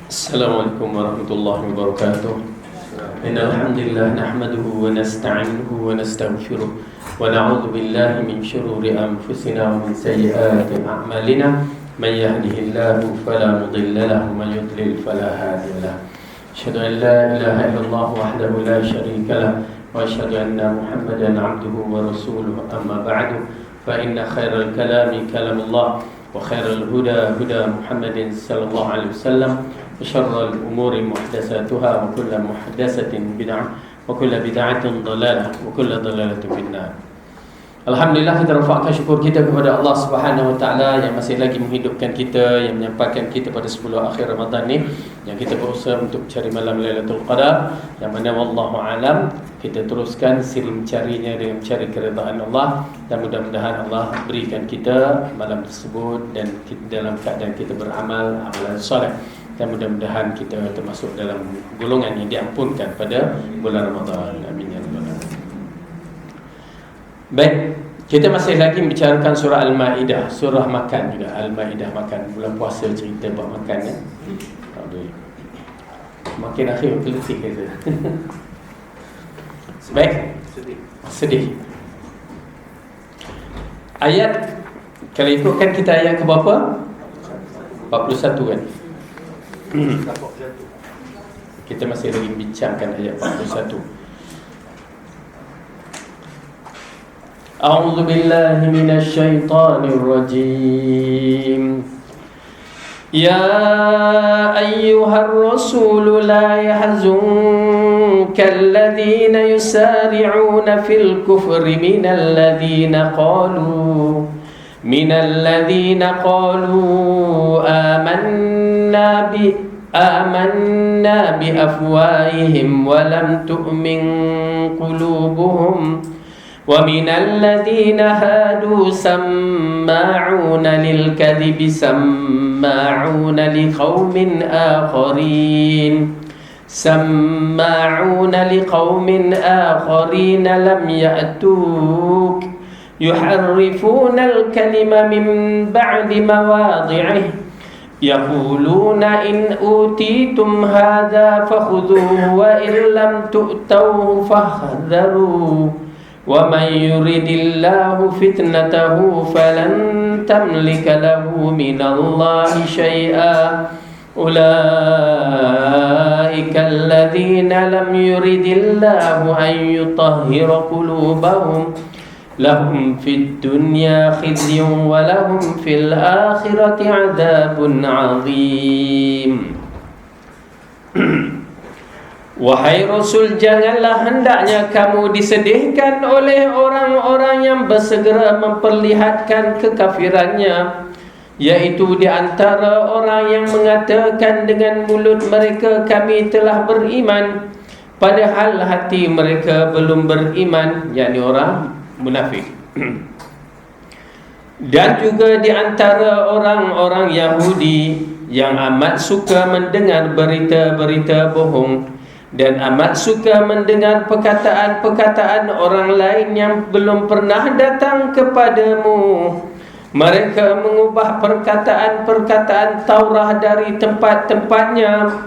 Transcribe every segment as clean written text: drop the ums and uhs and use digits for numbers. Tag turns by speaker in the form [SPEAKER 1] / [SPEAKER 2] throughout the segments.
[SPEAKER 1] Assalamualaikum warahmatullahi wabarakatuh. Innal hamdalillah nahmaduhu wa nasta'inuhu wa nastaghfiruh wa na'udzu billahi min shururi anfusina wa min sayyiati a'malina. Man yahdihillahu fala mudilla lahu wa man yudlil fala hadiya lahu. Asyhadu an la ilaha illallah wahdahu la syarika lahu wa asyhadu anna Muhammadan 'abduhu wa rasuluhu. Amma ba'du, fa inna khairal kalami kalamullah wa khairal huda huda Muhammadin sallallahu alaihi wasallam. وشر الأمور محدثاتها وكل محدثة بدعة وكل بدعة ضلالة وكل ضلالة في النار. Alhamdulillah, kita rafa'kan syukur kita kepada Allah Subhanahu Wa Taala yang masih lagi menghidupkan kita, yang menyampaikan kita pada 10 akhir Ramadan ni, yang kita berusaha untuk cari malam Lailatul Qadar, yang mana wallahu alam kita teruskan siri mencarinya dengan mencari keridaan Allah, dan mudah-mudahan Allah berikan kita malam tersebut dan kita dalam keadaan kita beramal amalan soleh, dan mudah-mudahan kita termasuk dalam golongan yang diampunkan pada bulan Ramadan. Amin ya rabbal alamin. Baik, kita masih lagi membicarakan surah Al-Maidah, surah makan juga. Al-Maidah makan, bulan puasa cerita buat makan ya. Makin akhir letih kata. Baik, sedih. Ayat, kalau ikutkan kita ayat ke berapa? 41 kan? Kita masih lagi bincangkan ayat 41. A'udzu billahi minasy syaithanir rajim. Ya ayyuhar rasul la yahzunka alladhina yusari'una fil kufri minal ladhina qalu آمنا بأفواههم ولم تؤمن قلوبهم ومن الذين هادوا سماعون للكذب سماعون لقوم آخرين لم يأتوك يحرفون الكلم من بعد مواضعه يقولون إن أوتيتم هذا فخذوه وإن لم تؤتوه فاحذروا ومن يرد الله فتنته فلن تملك له من الله شيئا أولئك الذين لم يرد الله أن يطهر قلوبهم لهم في الدنيا خزي ولهم في الآخرة عذاب عظيم. Wahai Rasul, janganlah hendaknya kamu disedihkan oleh orang-orang yang bersegera memperlihatkan kekafirannya, yaitu di antara orang yang mengatakan dengan mulut mereka kami telah beriman, padahal hati mereka belum beriman, yakni orang munafik. Dan juga di antara orang-orang Yahudi yang amat suka mendengar berita-berita bohong dan amat suka mendengar perkataan-perkataan orang lain yang belum pernah datang kepadamu. Mereka mengubah perkataan-perkataan Taurah dari tempat-tempatnya.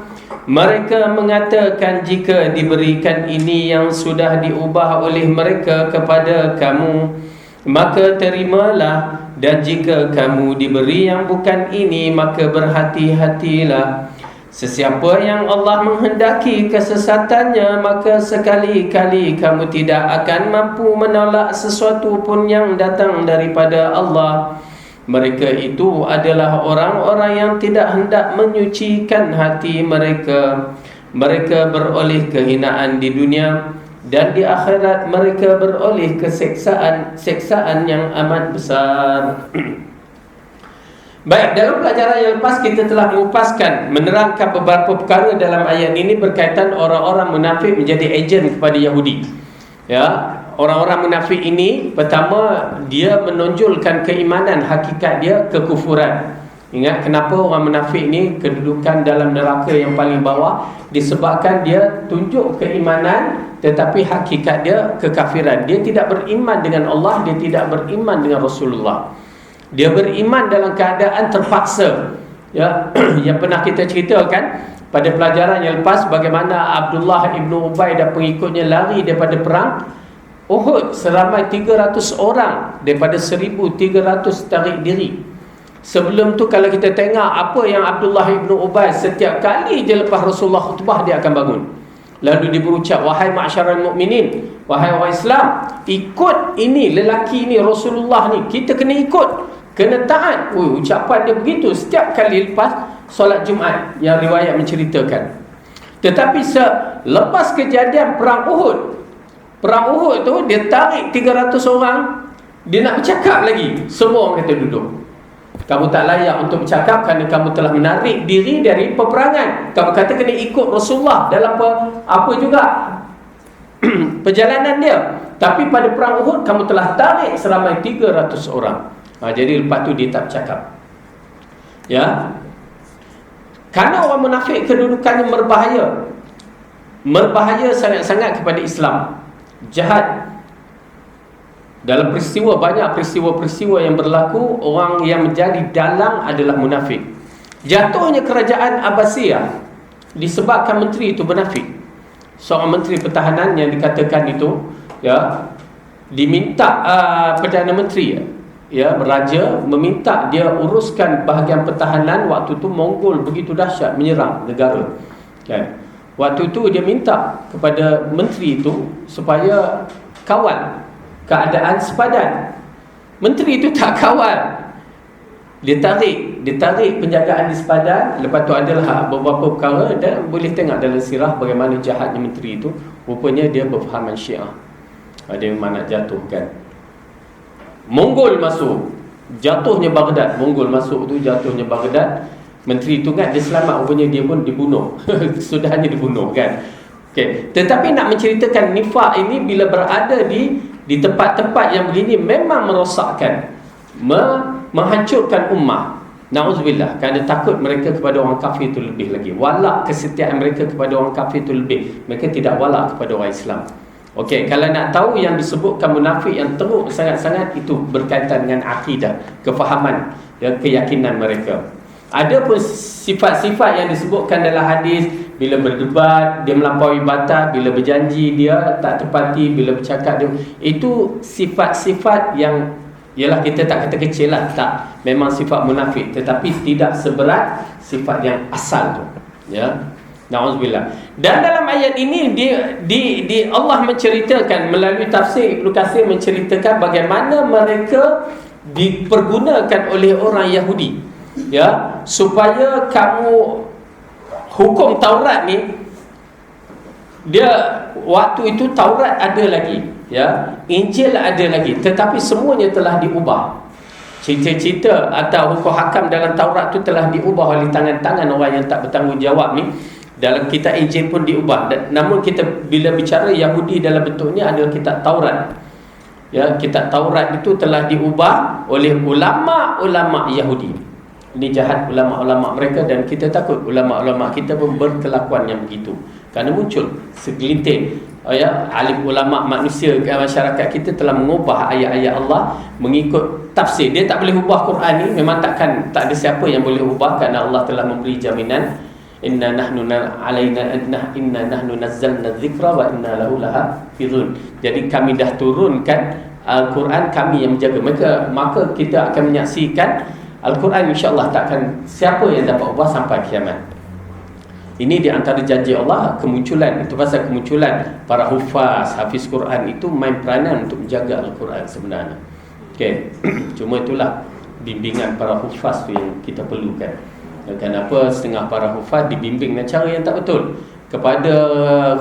[SPEAKER 1] Mereka mengatakan jika diberikan ini yang sudah diubah oleh mereka kepada kamu, maka terimalah, dan jika kamu diberi yang bukan ini, maka berhati-hatilah. Sesiapa yang Allah menghendaki kesesatannya, maka sekali-kali kamu tidak akan mampu menolak sesuatu pun yang datang daripada Allah. Mereka itu adalah orang-orang yang tidak hendak menyucikan hati mereka. Mereka beroleh kehinaan di dunia, dan di akhirat mereka beroleh seksaan yang amat besar. Baik, dalam pelajaran yang lepas kita telah mengupaskan, menerangkan beberapa perkara dalam ayat ini berkaitan orang-orang munafik menjadi ejen kepada Yahudi. Ya, orang-orang munafik ini, pertama dia menonjolkan keimanan, hakikat dia kekufuran. Ingat kenapa orang munafik ni kedudukan dalam neraka yang paling bawah? Disebabkan dia tunjuk keimanan tetapi hakikat dia kekafiran. Dia tidak beriman dengan Allah, dia tidak beriman dengan Rasulullah. Dia beriman dalam keadaan terpaksa. ya yang pernah kita ceritakan pada pelajaran yang lepas, bagaimana Abdullah ibnu Ubay dan pengikutnya lari daripada perang Uhud seramai 300 orang daripada 1,300 tarik diri. Sebelum tu kalau kita tengok apa yang Abdullah ibnu Ubay, setiap kali je lepas Rasulullah khutbah dia akan bangun, lalu dia berucap, wahai ma'syaral mukminin, wahai orang Islam, ikut ini lelaki ini Rasulullah ni, kita kena ikut, kena taat. Ucapan dia begitu setiap kali lepas solat Jumaat yang riwayat menceritakan. Tetapi selepas kejadian perang Uhud tu dia tarik 300 orang, dia nak bercakap lagi, semua orang kata duduk. Kamu tak layak untuk bercakap kerana kamu telah menarik diri dari peperangan. Kamu kata kena ikut Rasulullah dalam apa juga perjalanan dia. Tapi pada perang Uhud kamu telah tarik seramai 300 orang. Jadi lepas tu dia tak bercakap. Ya. Kerana orang munafik kedudukannya berbahaya sangat-sangat kepada Islam. Jahat. Dalam banyak peristiwa yang berlaku, orang yang menjadi dalang adalah munafik. Jatuhnya kerajaan Abbasiyah disebabkan menteri itu munafik. Seorang menteri pertahanan yang dikatakan itu, ya, diminta Perdana Menteri, ya, raja meminta dia uruskan bahagian pertahanan. Waktu tu Mongol begitu dahsyat menyerang negara, kan. Waktu tu dia minta kepada menteri itu supaya kawal keadaan sepadan. Menteri itu tak kawal, dia tarik penjagaan di sepadan. Lepas tu adalah beberapa perkara, dan boleh tengok dalam sirah bagaimana jahatnya menteri itu. Rupanya dia berfahaman Syiah, dia memang nak jatuhkan. Mongol masuk, jatuhnya Baghdad. Mongol masuk tu jatuhnya Baghdad. Menteri itu kan dia selamat, rupanya dia pun dibunuh. Sudahnya dibunuh, kan. Okay. Tetapi nak menceritakan nifak ini bila berada di tempat-tempat yang begini memang merosakkan, menghancurkan ummah. Na'udzubillah, kerana takut mereka kepada orang kafir itu lebih lagi. Walak kesetiaan mereka kepada orang kafir itu lebih. Mereka tidak walak kepada orang Islam. Okey, kalau nak tahu yang disebutkan munafik yang teruk sangat-sangat, itu berkaitan dengan akidah, kefahaman dan keyakinan mereka. Ada pun sifat-sifat yang disebutkan dalam hadis, bila berdebat dia melampaui batas, bila berjanji dia tak tepati, bila bercakap dia, itu sifat-sifat yang, ialah kita tak kata kecil lah, tak, memang sifat munafik, tetapi tidak seberat sifat yang asal tu, ya. Na'udzubillah. Dan dalam ayat ini di Allah menceritakan melalui tafsir Ibnu Katsir, menceritakan bagaimana mereka dipergunakan oleh orang Yahudi, ya, supaya kamu hukum Taurat ni, dia waktu itu Taurat ada lagi, ya, Injil ada lagi, tetapi semuanya telah diubah. Cerita-cerita atau hukum hakam dalam Taurat tu telah diubah oleh tangan-tangan orang yang tak bertanggungjawab ni. Dalam kitab Injil pun diubah. Namun kita bila bicara Yahudi dalam bentuknya adalah kitab Taurat, ya, kitab Taurat itu telah diubah oleh ulama-ulama Yahudi. Ini jahat ulama-ulama mereka, dan kita takut ulama-ulama kita pun berkelakuan yang begitu. Kerana muncul segelintir, ya, alim ulama manusia ke masyarakat kita telah mengubah ayat-ayat Allah mengikut tafsir. Dia tak boleh ubah Quran ni, memang tak ada siapa yang boleh ubah, kerana Allah telah memberi jaminan, inna nahnu nazzalna dzikra wa inna lahu lahafizun. Jadi kami dah turunkan Al-Quran, kami yang menjaga. Maka kita akan menyaksikan Al-Quran, insya-Allah takkan siapa yang dapat ubah sampai kiamat. Ini di antara janji Allah, kemunculan. Itu pasal kemunculan para hafiz Quran itu main peranan untuk menjaga Al-Quran sebenarnya. Okey. Cuma itulah bimbingan para hufaz tu yang kita perlukan. Kenapa setengah para hufaz dibimbing dengan cara yang tak betul, kepada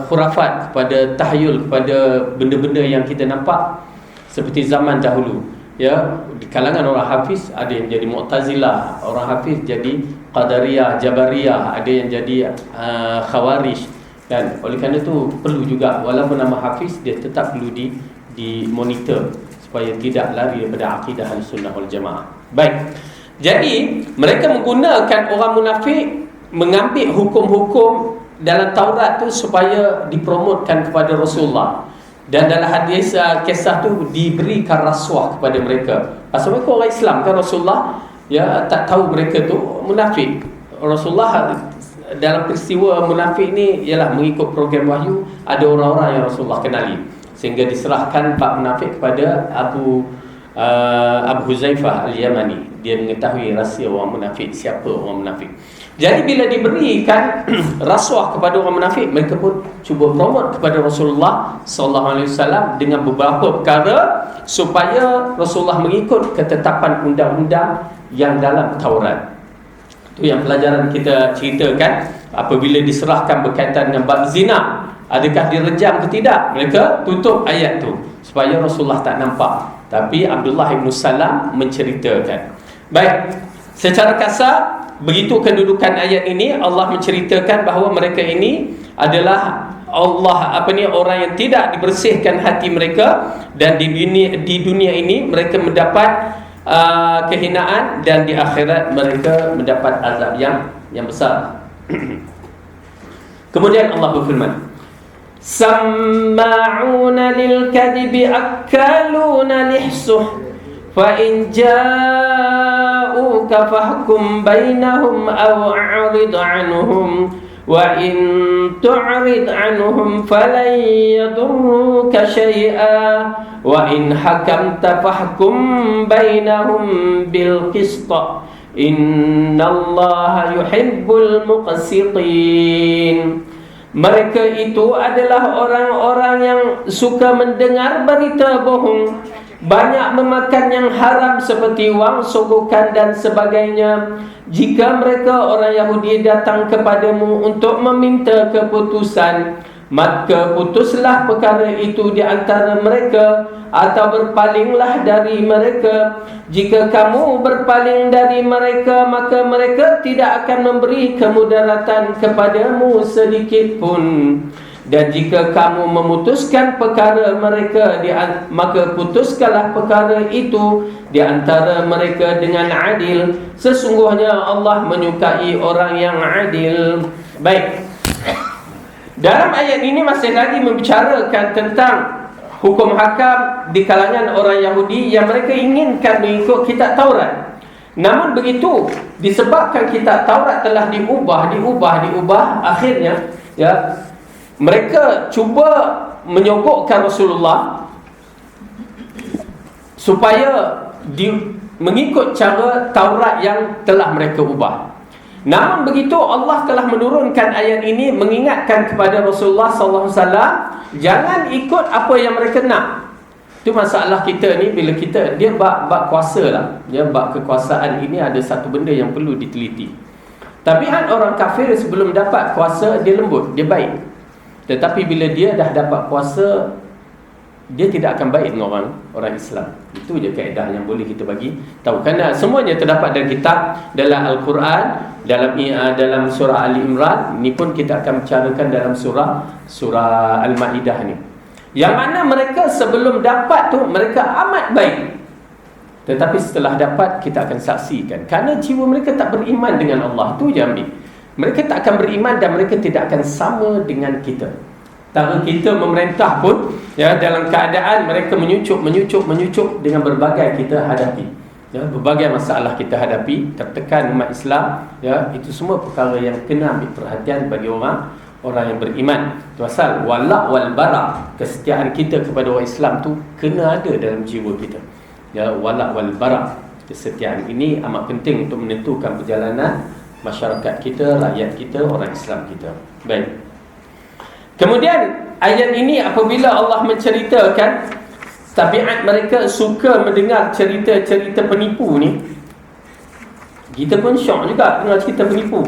[SPEAKER 1] khurafat, kepada tahyul, kepada benda-benda yang kita nampak seperti zaman dahulu, ya. Di kalangan orang hafiz ada yang jadi Mu'tazilah, orang hafiz jadi Qadariyah, Jabariyah, ada yang jadi Khawarij, dan oleh kerana itu perlu juga, walaupun nama hafiz, dia tetap perlu dimonitor supaya tidak lari daripada akidah Ahlussunnah wal Jamaah. Baik. Jadi mereka menggunakan orang munafik, mengambil hukum-hukum dalam Taurat tu supaya dipromotkan kepada Rasulullah. Dan dalam hadis kisah tu diberikan rasuah kepada mereka. Pasal mereka orang Islam kan, Rasulullah tak tahu mereka tu munafik. Rasulullah dalam peristiwa munafik ni ialah mengikut program wahyu, ada orang-orang yang Rasulullah kenali, sehingga diserahkan bab munafik kepada Abu Huzaifah Al-Yamani. Dia mengetahui rahsia orang munafik, siapa orang munafik. Jadi bila diberikan rasuah kepada orang munafik, mereka pun cuba promote kepada Rasulullah SAW dengan beberapa perkara supaya Rasulullah mengikut ketetapan undang-undang yang dalam Taurat. Itu yang pelajaran kita ceritakan. Apabila diserahkan berkaitan dengan bab zina, adakah direjam ke tidak, mereka tutup ayat tu supaya Rasulullah tak nampak. Tapi Abdullah ibn Salam menceritakan. Baik, secara kasar begitu kedudukan ayat ini. Allah menceritakan bahawa mereka ini adalah orang yang tidak dibersihkan hati mereka, dan di dunia ini mereka mendapat kehinaan, dan di akhirat mereka mendapat azab yang besar. Kemudian Allah berfirman, Samma'una lil kadhibi akaluna lihsuh fa in ja'uka fahkum bainahum aw a'rid anhum wa in tu'rid anhum falan yadurruka shay'a wa in hakamta fahkum bainahum bil qist innallaha yuhibbul muqsitin. Mereka itu adalah orang-orang yang suka mendengar berita bohong, banyak memakan yang haram seperti wang, sogokan dan sebagainya. Jika mereka orang Yahudi datang kepadamu untuk meminta keputusan, maka putuslah perkara itu di antara mereka, atau berpalinglah dari mereka. Jika kamu berpaling dari mereka, maka mereka tidak akan memberi kemudaratan kepadamu sedikit pun. Dan jika kamu memutuskan perkara mereka, maka putuskanlah perkara itu di antara mereka dengan adil. Sesungguhnya Allah menyukai orang yang adil. Baik, dalam ayat ini masih lagi membicarakan tentang hukum hakam di kalangan orang Yahudi yang mereka inginkan mengikut kitab Taurat. Namun begitu, disebabkan kitab Taurat telah diubah, akhirnya mereka cuba menyogokkan Rasulullah supaya mengikut cara Taurat yang telah mereka ubah. Namun begitu, Allah telah menurunkan ayat ini mengingatkan kepada Rasulullah SAW, jangan ikut apa yang mereka nak. Itu masalah kita ni, bila dia bab kuasa lah, bab kekuasaan ini ada satu benda yang perlu diteliti. Tabiat orang kafir sebelum dapat kuasa, dia lembut, dia baik. Tetapi bila dia dah dapat kuasa, dia tidak akan baik dengan orang Islam. Itu je kaedah yang boleh kita bagi tahu. Kerana semuanya terdapat dalam kitab, dalam Al-Quran, dalam surah Ali Imran. Ini pun kita akan bicarakan dalam surah Al-Ma'idah ni. Yang mana mereka sebelum dapat tu, mereka amat baik. Tetapi setelah dapat, kita akan saksikan, kerana jiwa mereka tak beriman dengan Allah. Itu je ambil. Mereka tak akan beriman, dan mereka tidak akan sama dengan kita. Cara kita memerintah pun, dalam keadaan mereka menyucuk dengan berbagai kita hadapi. Berbagai masalah kita hadapi, tertekan umat Islam. Itu semua perkara yang kena ambil perhatian bagi orang yang beriman. Itu asal wala' wal bara', kesetiaan kita kepada orang Islam tu kena ada dalam jiwa kita. Wala' wal bara', kesetiaan ini amat penting untuk menentukan perjalanan masyarakat kita, rakyat kita, orang Islam kita. Baik. Kemudian ayat ini apabila Allah menceritakan tabiat mereka suka mendengar cerita-cerita penipu ni, kita pun syok juga dengar cerita penipu.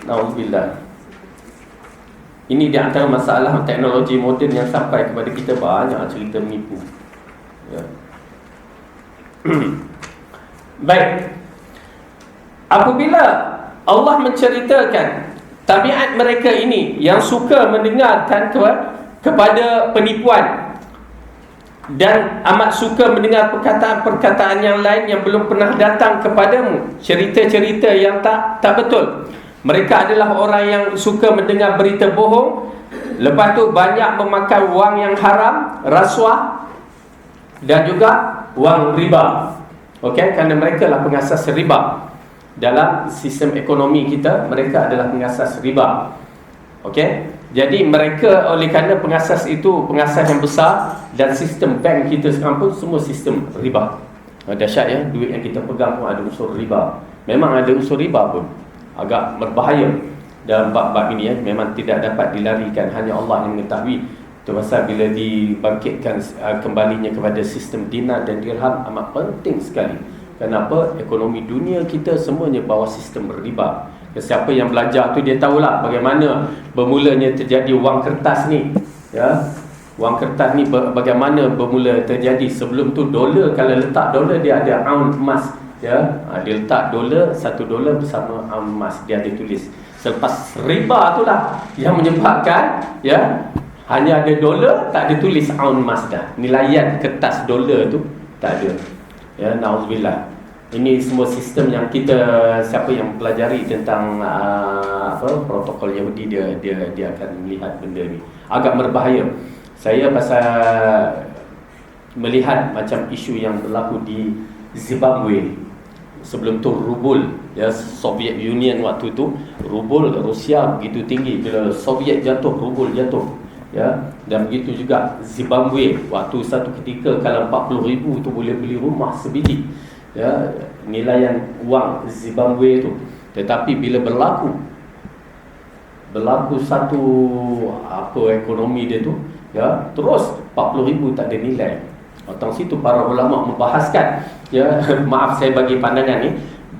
[SPEAKER 1] Nauzubillah. Ini di antara masalah teknologi moden yang sampai kepada kita, banyak cerita menipu. Baik. Apabila Allah menceritakan tabiat mereka ini yang suka mendengarkan kepada penipuan, dan amat suka mendengar perkataan-perkataan yang lain yang belum pernah datang kepadamu, cerita-cerita yang tak betul. Mereka adalah orang yang suka mendengar berita bohong, lepas tu banyak memakan wang yang haram, rasuah, dan juga wang riba. Okey, kerana mereka lah pengasas riba. Dalam sistem ekonomi kita, mereka adalah pengasas riba. Okey, jadi mereka oleh kerana pengasas itu pengasas yang besar, dan sistem bank kita sekarang pun semua sistem riba. Dahsyat ya, duit yang kita pegang pun ada unsur riba. Memang ada unsur riba pun agak berbahaya dalam bab-bab ini ya. Memang tidak dapat dilarikan, hanya Allah yang mengetahui. Itu pasal bila dibangkitkan kembalinya kepada sistem dinar dan dirham amat penting sekali. Kenapa? Ekonomi dunia kita semuanya bawah sistem riba. Siapa yang belajar tu dia tahulah bagaimana bermulanya terjadi wang kertas ni ya. Wang kertas ni bagaimana bermula terjadi. Sebelum tu dolar, kalau letak dolar dia ada aun emas ya. Dia letak dolar, $1 bersama aun emas, dia ada tulis. Selepas riba itulah yang menyebabkan ya, hanya ada dolar, tak ada tulis aun emas dah. Nilaian kertas dolar tu tak ada. Ya, nauzubillah. Ini semua sistem yang kita, siapa yang pelajari tentang protokol Yahudi, dia akan melihat benda ni agak berbahaya. Saya pasal melihat macam isu yang berlaku di Zimbabwe. Sebelum tu rubel ya, Soviet Union waktu tu rubel Rusia begitu tinggi, bila Soviet jatuh rubel jatuh ya. Dan begitu juga Zimbabwe, waktu satu ketika kalau 40,000 tu boleh beli rumah sebiji ya, nilaian wang Zimbabwe tu. Tetapi bila berlaku satu ekonomi dia tu ya, terus 40,000 tak ada nilai. Tentang situ para ulama membahaskan ya, maaf saya bagi pandangan ni,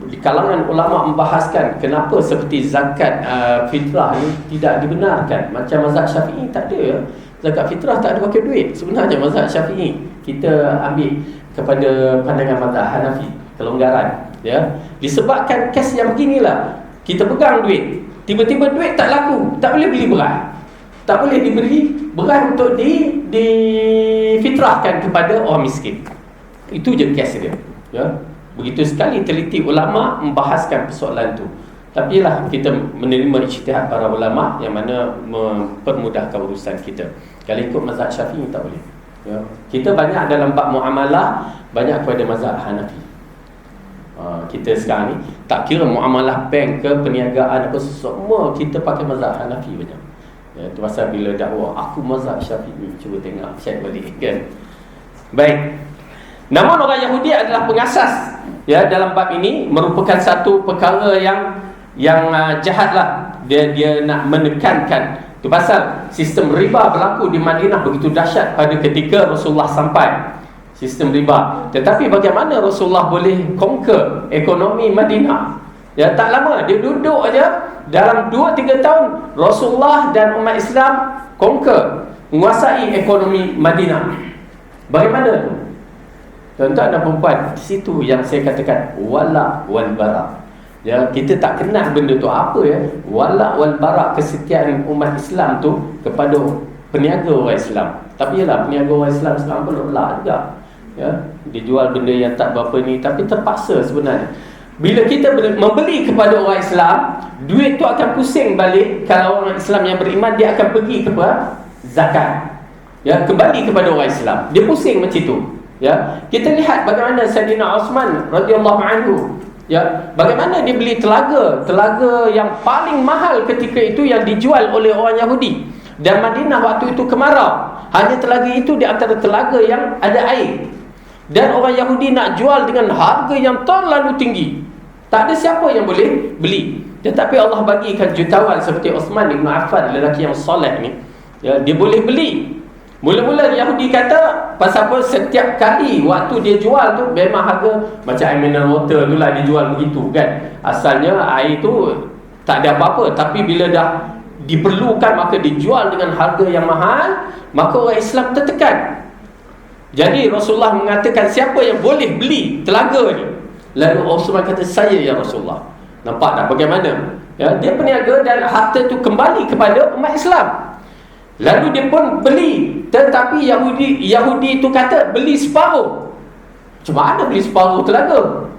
[SPEAKER 1] di kalangan ulama membahaskan kenapa seperti zakat fitrah ni tidak dibenarkan. Macam mazhab Syafi'i tak ada ya. Zakat fitrah tak ada pakai duit. Sebenarnya mazhab Syafi'i kita ambil kepada pandangan mazhab Hanafi, kelonggaran ya. Disebabkan kes yang beginilah, kita pegang duit, tiba-tiba duit tak laku, tak boleh beli beras, tak boleh diberi beras untuk difitrahkan kepada orang miskin. Itu je kes dia ya. Begitu sekali teliti ulama membahaskan persoalan tu. Tapi lah kita menerima ijtihad para ulama yang mana mempermudahkan urusan kita. Kalau ikut mazhab Syafi'i tak boleh ya. Kita banyak dalam bab muamalah banyak kepada mazhab Hanafi. Kita sekarang ni tak kira muamalah bank ke perniagaan apa, semua kita pakai mazhab Hanafi banyak ya. Itu pasal bila dakwah aku mazhab Syafi'i, cuba tengok check balik kan. Baik. Namun orang Yahudi adalah pengasas ya dalam bab ini, merupakan satu perkara yang jahatlah. Dia nak menekankan. Itu pasal sistem riba berlaku di Madinah begitu dahsyat pada ketika Rasulullah sampai. Sistem riba. Tetapi bagaimana Rasulullah boleh conquer ekonomi Madinah? Ya, tak lama dia duduk aja, dalam 2-3 tahun Rasulullah dan umat Islam conquer, menguasai ekonomi Madinah. Bagaimana tu? Tuan-tuan dan perempuan, di situ yang saya katakan wala wal bara. Ya, kita tak kenal benda tu apa ya. Wala wal bara, kesetiaan umat Islam tu kepada peniaga orang Islam. Tapi yalah, peniaga orang Islam sekarang pun relak juga. Ya, dia jual benda yang tak berapa ni, tapi terpaksa sebenarnya. Bila kita membeli kepada orang Islam, duit tu akan pusing balik. Kalau orang Islam yang beriman, dia akan pergi kepada zakat. Ya, kembali kepada orang Islam. Dia pusing macam tu. Ya, kita lihat bagaimana Sayyidina Osman radhiyallahu anhu ya, bagaimana dia beli telaga yang paling mahal ketika itu yang dijual oleh orang Yahudi. Dan Madinah waktu itu kemarau. Hanya telaga itu di antara telaga yang ada air. Dan orang Yahudi nak jual dengan harga yang terlalu tinggi. Tak ada siapa yang boleh beli. Tetapi Allah bagikan jutawan seperti Osman bin Affan, lelaki yang soleh ni ya, dia boleh beli. Mula-mula Yahudi kata pasal apa setiap kali waktu dia jual tu memang harga macam air mineral water tu lah dia jual begitu kan. Asalnya air tu tak ada apa-apa, tapi bila dah diperlukan maka dijual dengan harga yang mahal, maka orang Islam tertekan. Jadi Rasulullah mengatakan siapa yang boleh beli telaga ni? Lalu Osman kata saya ya Rasulullah. Nampak tak bagaimana? Ya, dia peniaga dan harta tu kembali kepada umat Islam. Lalu dia pun beli, tetapi Yahudi itu kata beli separuh. Macam mana beli separuh telaga?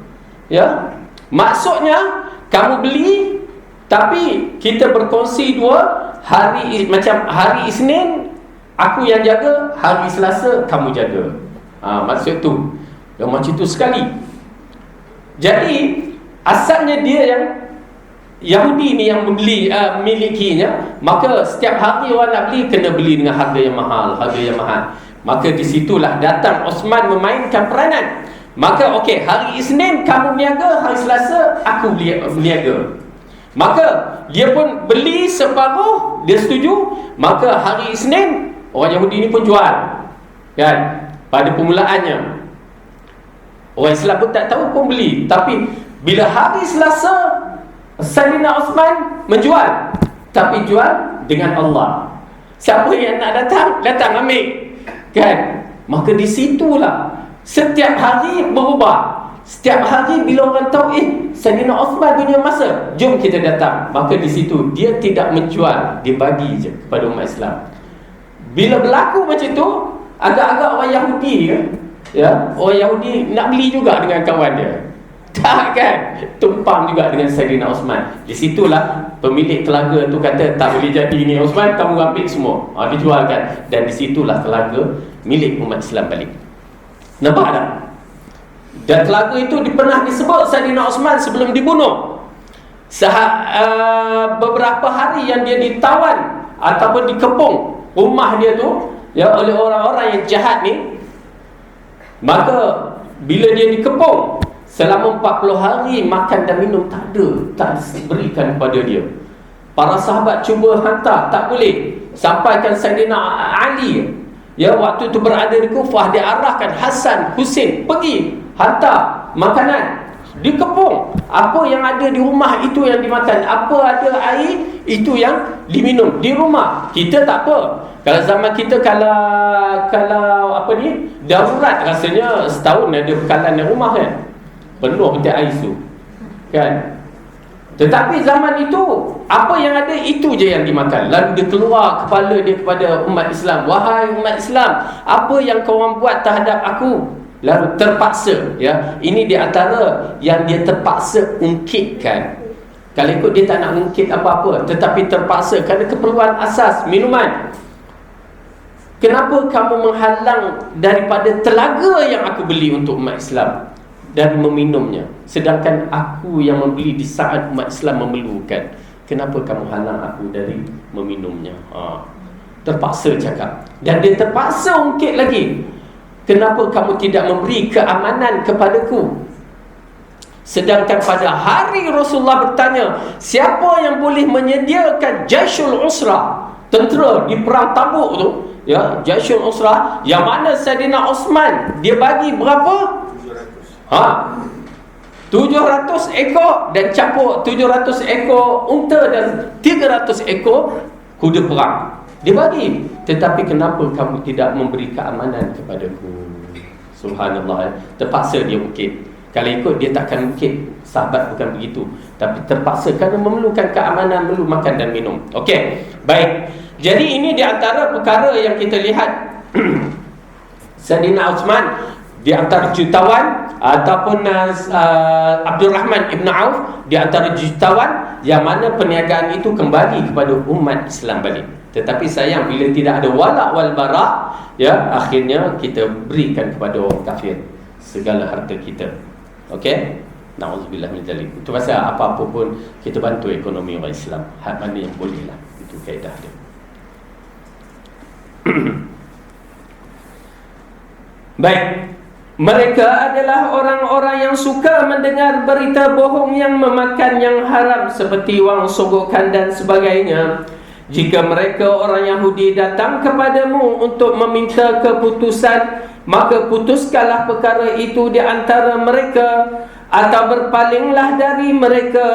[SPEAKER 1] Ya, maksudnya kamu beli, tapi kita berkongsi dua hari. Macam hari Isnin aku yang jaga, hari Selasa kamu jaga. Maksud tu yang macam tu sekali Jadi asalnya dia yang Yahudi ni yang membeli milikinya, maka setiap hari orang nak beli kena beli dengan harga yang mahal, Maka disitulah datang Osman memainkan peranan. Maka okey, hari Isnin kamu berniaga, hari Selasa aku berniaga. Maka dia pun beli separuh, dia setuju. Maka hari Isnin orang Yahudi ni pun jual, kan? Pada permulaannya orang Islam pun tak tahu pun beli. Tapi bila hari Selasa, Sayyidina Osman menjual, tapi jual dengan Allah. Siapa yang nak datang ambil, kan? Maka di situlah setiap hari berubah. Setiap hari bila orang tahu Sayyidina Osman punya masa, jom kita datang. Maka di situ dia tidak menjual, dia bagi je kepada umat Islam. Bila berlaku macam tu, agak-agak orang Yahudi kan, orang Yahudi nak beli juga dengan kawan dia. Tak, kan? Tumpang juga dengan Sayyidina Osman. Di situlah pemilik telaga tu kata, tak boleh jadi ni Osman, kamu ambil semua. Dijualkan. Dan di situlah telaga milik umat Islam balik. Nampak tak? Dan telaga itu pernah disebut Sayyidina Osman sebelum dibunuh. Beberapa hari yang dia ditawan ataupun dikepung rumah dia tu oleh orang-orang yang jahat ni. Maka bila dia dikepung selama 40 hari, makan dan minum tak berikan kepada dia. Para sahabat cuba hantar, tak boleh. Sampaikan Sayyidina Ali, waktu itu berada di Kufah, dia arahkan Hasan, Husin pergi hantar makanan. Dikepung, apa yang ada di rumah itu yang dimakan, apa ada air itu yang diminum di rumah. Kita tak apa. Kalau zaman kita, kalau apa ni, darurat, rasanya setahun ada bekalan dalam rumah, kan? Penuh peti ais tu, kan? Tetapi zaman itu apa yang ada itu je yang dimakan. Lalu dia keluar kepala dia kepada umat Islam, wahai umat Islam, apa yang korang buat terhadap aku? Lalu terpaksa, ini di antara yang dia terpaksa ungkitkan. Kalau ikut dia tak nak ungkit apa-apa, tetapi terpaksa kerana keperluan asas minuman. Kenapa kamu menghalang daripada telaga yang aku beli untuk umat Islam dan meminumnya, sedangkan aku yang membeli di saat umat Islam memerlukan? Kenapa kamu halang aku dari meminumnya? Terpaksa cakap. Dan dia terpaksa ungkit lagi, kenapa kamu tidak memberi keamanan kepadaku? Sedangkan pada hari Rasulullah bertanya, siapa yang boleh menyediakan Jaisyul Usra, tentera di perang Tabuk tu, Jaisyul Usra, yang mana Sayyidina Osman dia bagi berapa? 700 ekor dan campur 700 ekor unta dan 300 ekor kuda perang. Dia bagi. Tetapi kenapa kamu tidak memberi keamanan kepadaku? Subhanallah. Terpaksa dia ungkit. Kalau ikut dia takkan ungkit. Sahabat bukan begitu. Tapi terpaksa kerana memerlukan keamanan, perlu makan dan minum. Okey, baik. Jadi ini di antara perkara yang kita lihat. Sayyidina Uthman di antara jutawan, ataupun Abdul Rahman Ibn Auf di antara jutawan, yang mana perniagaan itu kembali kepada umat Islam balik. Tetapi sayang, bila tidak ada wala' wal bara', akhirnya kita berikan kepada orang kafir segala harta kita. Okey? Na'udzubillah min dzalik. Itu pasal apa-apa pun kita bantu ekonomi orang Islam. Hak mana yang boleh lah. Itu kaedah dia. Baik. Mereka adalah orang-orang yang suka mendengar berita bohong yang memakan yang haram, seperti wang sogokan dan sebagainya. Jika mereka orang Yahudi datang kepadamu untuk meminta keputusan, maka putuskanlah perkara itu di antara mereka, atau berpalinglah dari mereka.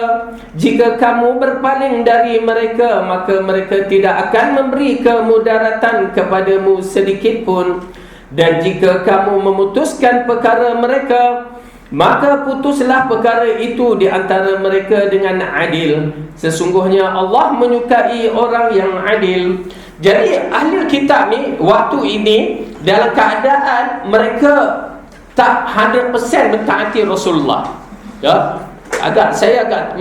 [SPEAKER 1] Jika kamu berpaling dari mereka, maka mereka tidak akan memberi kemudaratan kepadamu sedikit pun. Dan jika kamu memutuskan perkara mereka, maka putuslah perkara itu di antara mereka dengan adil. Sesungguhnya Allah menyukai orang yang adil. Jadi ahli kitab ni waktu ini dalam keadaan mereka tak 100% mentaati Rasulullah. Saya agak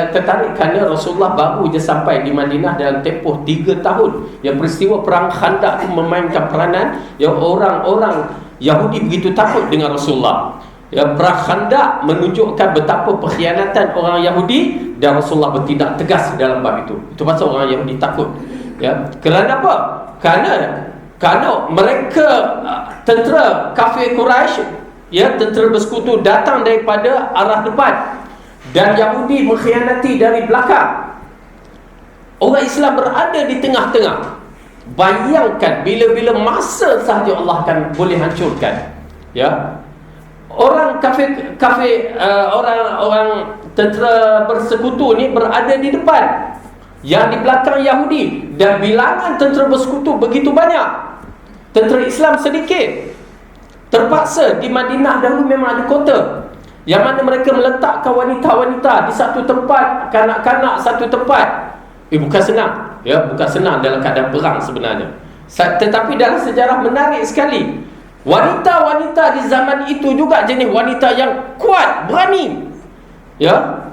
[SPEAKER 1] tertarik kerana Rasulullah baru je sampai di Madinah dalam tempoh 3 tahun. Yang peristiwa perang Khandaq itu memainkan peranan, yang orang-orang Yahudi begitu takut dengan Rasulullah. Ya, perang Khandaq menunjukkan betapa pengkhianatan orang Yahudi, dan Rasulullah bertindak tegas dalam bab itu. Itu pasal orang Yahudi takut. Ya, kerana apa? Kerana mereka tentera kafir Quraisy, ya, tentera bersekutu datang daripada arah depan dan Yahudi mengkhianati dari belakang. Orang Islam berada di tengah-tengah. Bayangkan bila-bila masa sahaja Allah akan boleh hancurkan. Ya. Orang orang tentera bersekutu ni berada di depan, yang di belakang Yahudi, dan bilangan tentera bersekutu begitu banyak, tentera Islam sedikit. Terpaksa di Madinah dahulu memang ada kota yang mana mereka meletakkan wanita-wanita di satu tempat, kanak-kanak satu tempat. Bukan senang, ya, bukan senang dalam keadaan perang sebenarnya. Tetapi dalam sejarah menarik sekali. Wanita-wanita di zaman itu juga jenis wanita yang kuat, berani. Ya,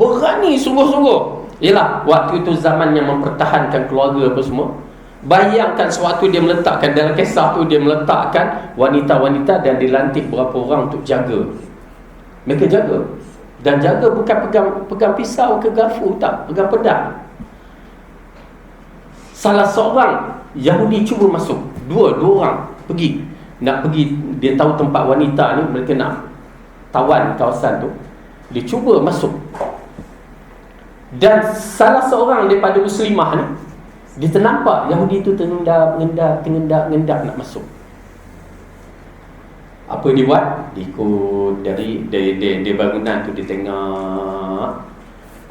[SPEAKER 1] berani sungguh-sungguh. Yalah, waktu itu zaman yang mempertahankan keluarga apa semua. Bayangkan sewaktu dia meletakkan, dalam kisah tu dia meletakkan wanita-wanita dan dilantik berapa orang untuk jaga. Mereka jaga. Dan jaga bukan pegang pisau ke garfu, tak, pegang pedang. Salah seorang Yahudi cuba masuk, dua orang nak pergi, dia tahu tempat wanita ni, mereka nak tawan kawasan tu. Dia cuba masuk, dan salah seorang daripada muslimah ni, dia ternampak Yahudi tu tengendak nak masuk. Apa dia buat? Dia ikut dari bangunan tu, dia tengok.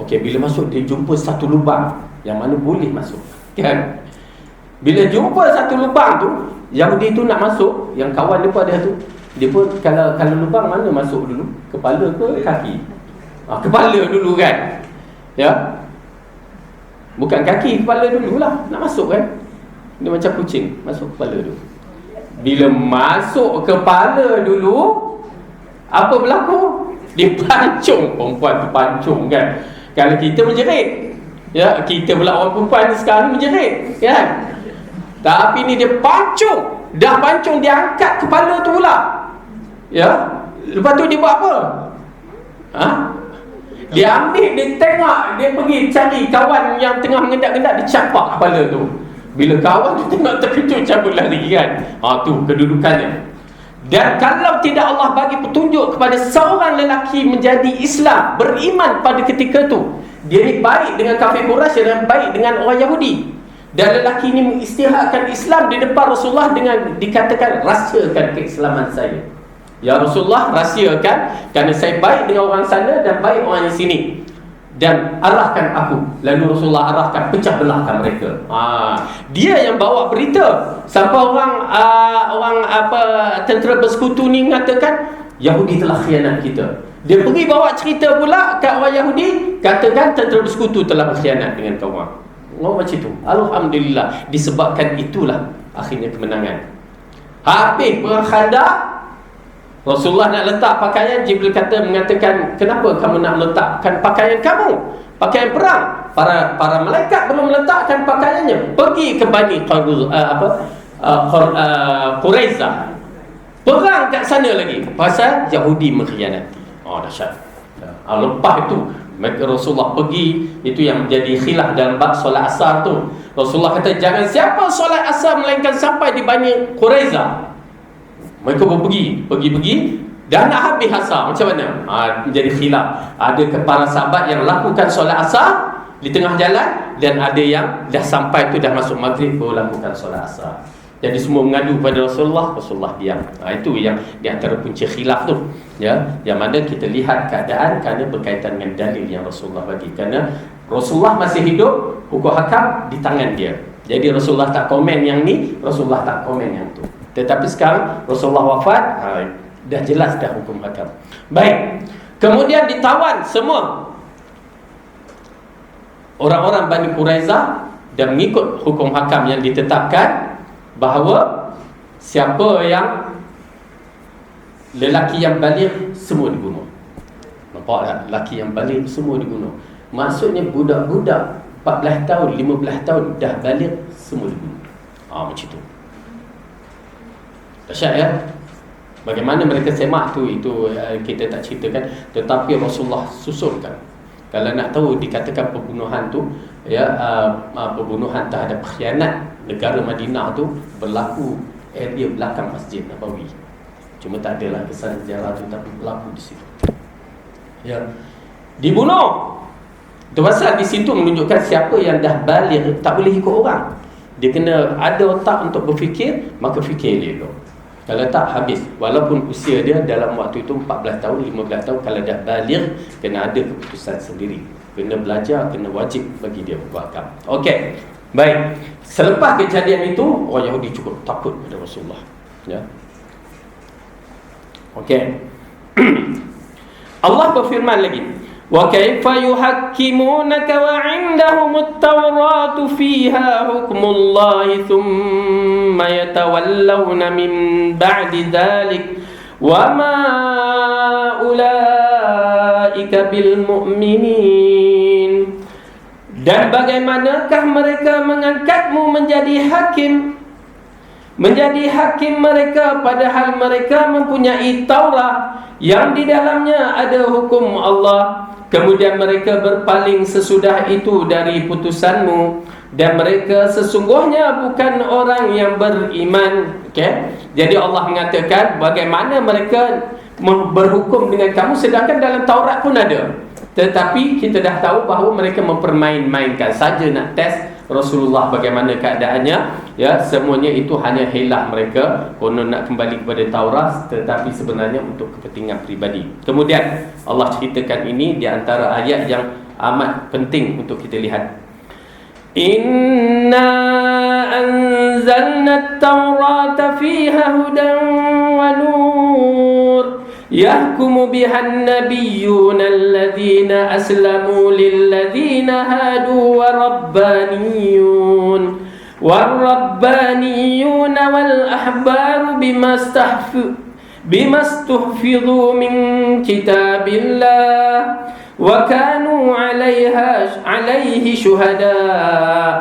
[SPEAKER 1] Okey, bila masuk dia jumpa satu lubang yang mana boleh masuk, kan? Bila jumpa satu lubang tu, Yahudi tu nak masuk, yang kawan dia pun ada tu, dia pun kalau lubang mana masuk dulu? Kepala ke kaki? Kepala dulu kan? Ya. Bukan kaki, kepala dululah nak masuk kan. Dia macam kucing, masuk kepala dulu. Bila masuk kepala dulu, apa berlaku? Dia pancung, perempuan tu pancung kan. Kalau kita menjerit, ya, kita pula orang perempuan ni sekarang ni menjerit, kan? Tapi ni dia pancung. Dah pancung, dia angkat kepala tu pula. Ya. Lepas tu dia buat apa? Dia ambil, dia tengok, dia pergi cari kawan yang tengah mengendak-gendak, dia campak kepala tu. Bila kawan tu tengok terkejut, cabut lari kan. Tu kedudukannya. Dan kalau tidak Allah bagi petunjuk kepada seorang lelaki menjadi Islam, beriman pada ketika tu, dia ni baik dengan kafir Quraisy dan baik dengan orang Yahudi. Dan lelaki ini mengisytiharkan Islam di depan Rasulullah dengan dikatakan, rahsiakan keislaman saya. Ya Rasulullah, rahsiakan, kerana saya baik dengan orang sana dan baik orang yang sini. Dan arahkan aku. Lalu Rasulullah arahkan, pecah belahkan mereka. Dia yang bawa berita. Sampai orang tentera bersekutu ni mengatakan, Yahudi telah khianat kita. Dia pergi bawa cerita pula kat orang Yahudi, katakan tentera bersekutu telah berkhianat dengan kawan. Macam itu. Alhamdulillah, disebabkan itulah akhirnya kemenangan. Habis perang Khandaq, Rasulullah nak letak pakaian, Jibril mengatakan, kenapa kamu nak meletakkan pakaian kamu? Pakaian perang. Para malaikat belum meletakkan pakaiannya. Pergi ke Bani Quraizah. Perang kat sana lagi. Pasal Yahudi mengkhianati. Dahsyat. Lepas itu Rasulullah pergi, itu yang menjadi khilaf dalam bab solat asar tu. Rasulullah kata, jangan siapa solat asar melainkan sampai di Bani Quraizah. Mereka pun pergi dan nak habis asar. Macam mana? Menjadi khilaf. Ada para sahabat yang lakukan solat asar di tengah jalan, dan ada yang dah sampai tu dah masuk maghrib baru lakukan solat asar. Jadi semua mengadu pada Rasulullah, Rasulullah diam. Itu yang di antara punca khilaf tu, ya, yang mana kita lihat keadaan kerana berkaitan dengan dalil yang Rasulullah bagi. Kerana Rasulullah masih hidup, hukum hakam di tangan dia. Jadi Rasulullah tak komen yang ni, Rasulullah tak komen yang tu. Tetapi sekarang Rasulullah wafat, dah jelas dah hukum hakam. Baik. Kemudian ditawan semua orang-orang Bani Quraizah dan mengikut hukum hakam yang ditetapkan, bahawa siapa yang lelaki yang baligh semua dibunuh. Nampak tak? Lelaki yang baligh semua dibunuh. Maksudnya budak-budak 14 tahun, 15 tahun dah baligh semua dibunuh. Macam tu. Dahsyat ya. Bagaimana mereka semak tu, itu kita tak ceritakan. Tetapi Rasulullah susulkan. Kalau nak tahu dikatakan pembunuhan tu, pembunuhan terhadap khianat negara Madinah tu berlaku area belakang Masjid Nabawi. Cuma tak adalah kesan sejarah tu, tapi berlaku di situ. Ya, dibunuh. Itu pasal di situ menunjukkan siapa yang dah baligh tak boleh ikut orang. Dia kena ada otak untuk berfikir, maka fikir dia tu. Kalau tak, habis. Walaupun usia dia dalam waktu itu 14 tahun, 15 tahun, kalau dah baligh, kena ada keputusan sendiri. Kena belajar, kena wajib bagi dia berwakaf. Okey, baik. Selepas kejadian itu, orang Yahudi cukup takut pada Rasulullah. Ya. Okey. Allah berfirman lagi, wa kaifa yuhakkimunaka wa 'indahumut tawratu fiha hukmullahi thumma yatawallawna min ba'di dhalik wa ma ulaika bil mu'minin. Dan bagaimanakah mereka mengangkatmu menjadi hakim mereka, padahal mereka mempunyai Taurat yang di dalamnya ada hukum Allah. Kemudian mereka berpaling sesudah itu dari putusanmu, dan mereka sesungguhnya bukan orang yang beriman. Okay? Jadi Allah mengatakan bagaimana mereka berhukum dengan kamu, sedangkan dalam Taurat pun ada. Tetapi kita dah tahu bahawa mereka mempermain-mainkan saja, nak test Rasulullah bagaimana keadaannya. Ya, semuanya itu hanya hilah mereka, konon nak kembali kepada Taurat, tetapi sebenarnya untuk kepentingan peribadi. Kemudian Allah ceritakan ini di antara ayat yang amat penting untuk kita lihat. Inna anzalna at-taurata fiha hudan wa nur yahkumu biha an-nabiyyuna alladhina aslamu lilladhina hadu والربانيون والأحبار بما استحفظوا من كتاب الله وكانوا عليه شهداء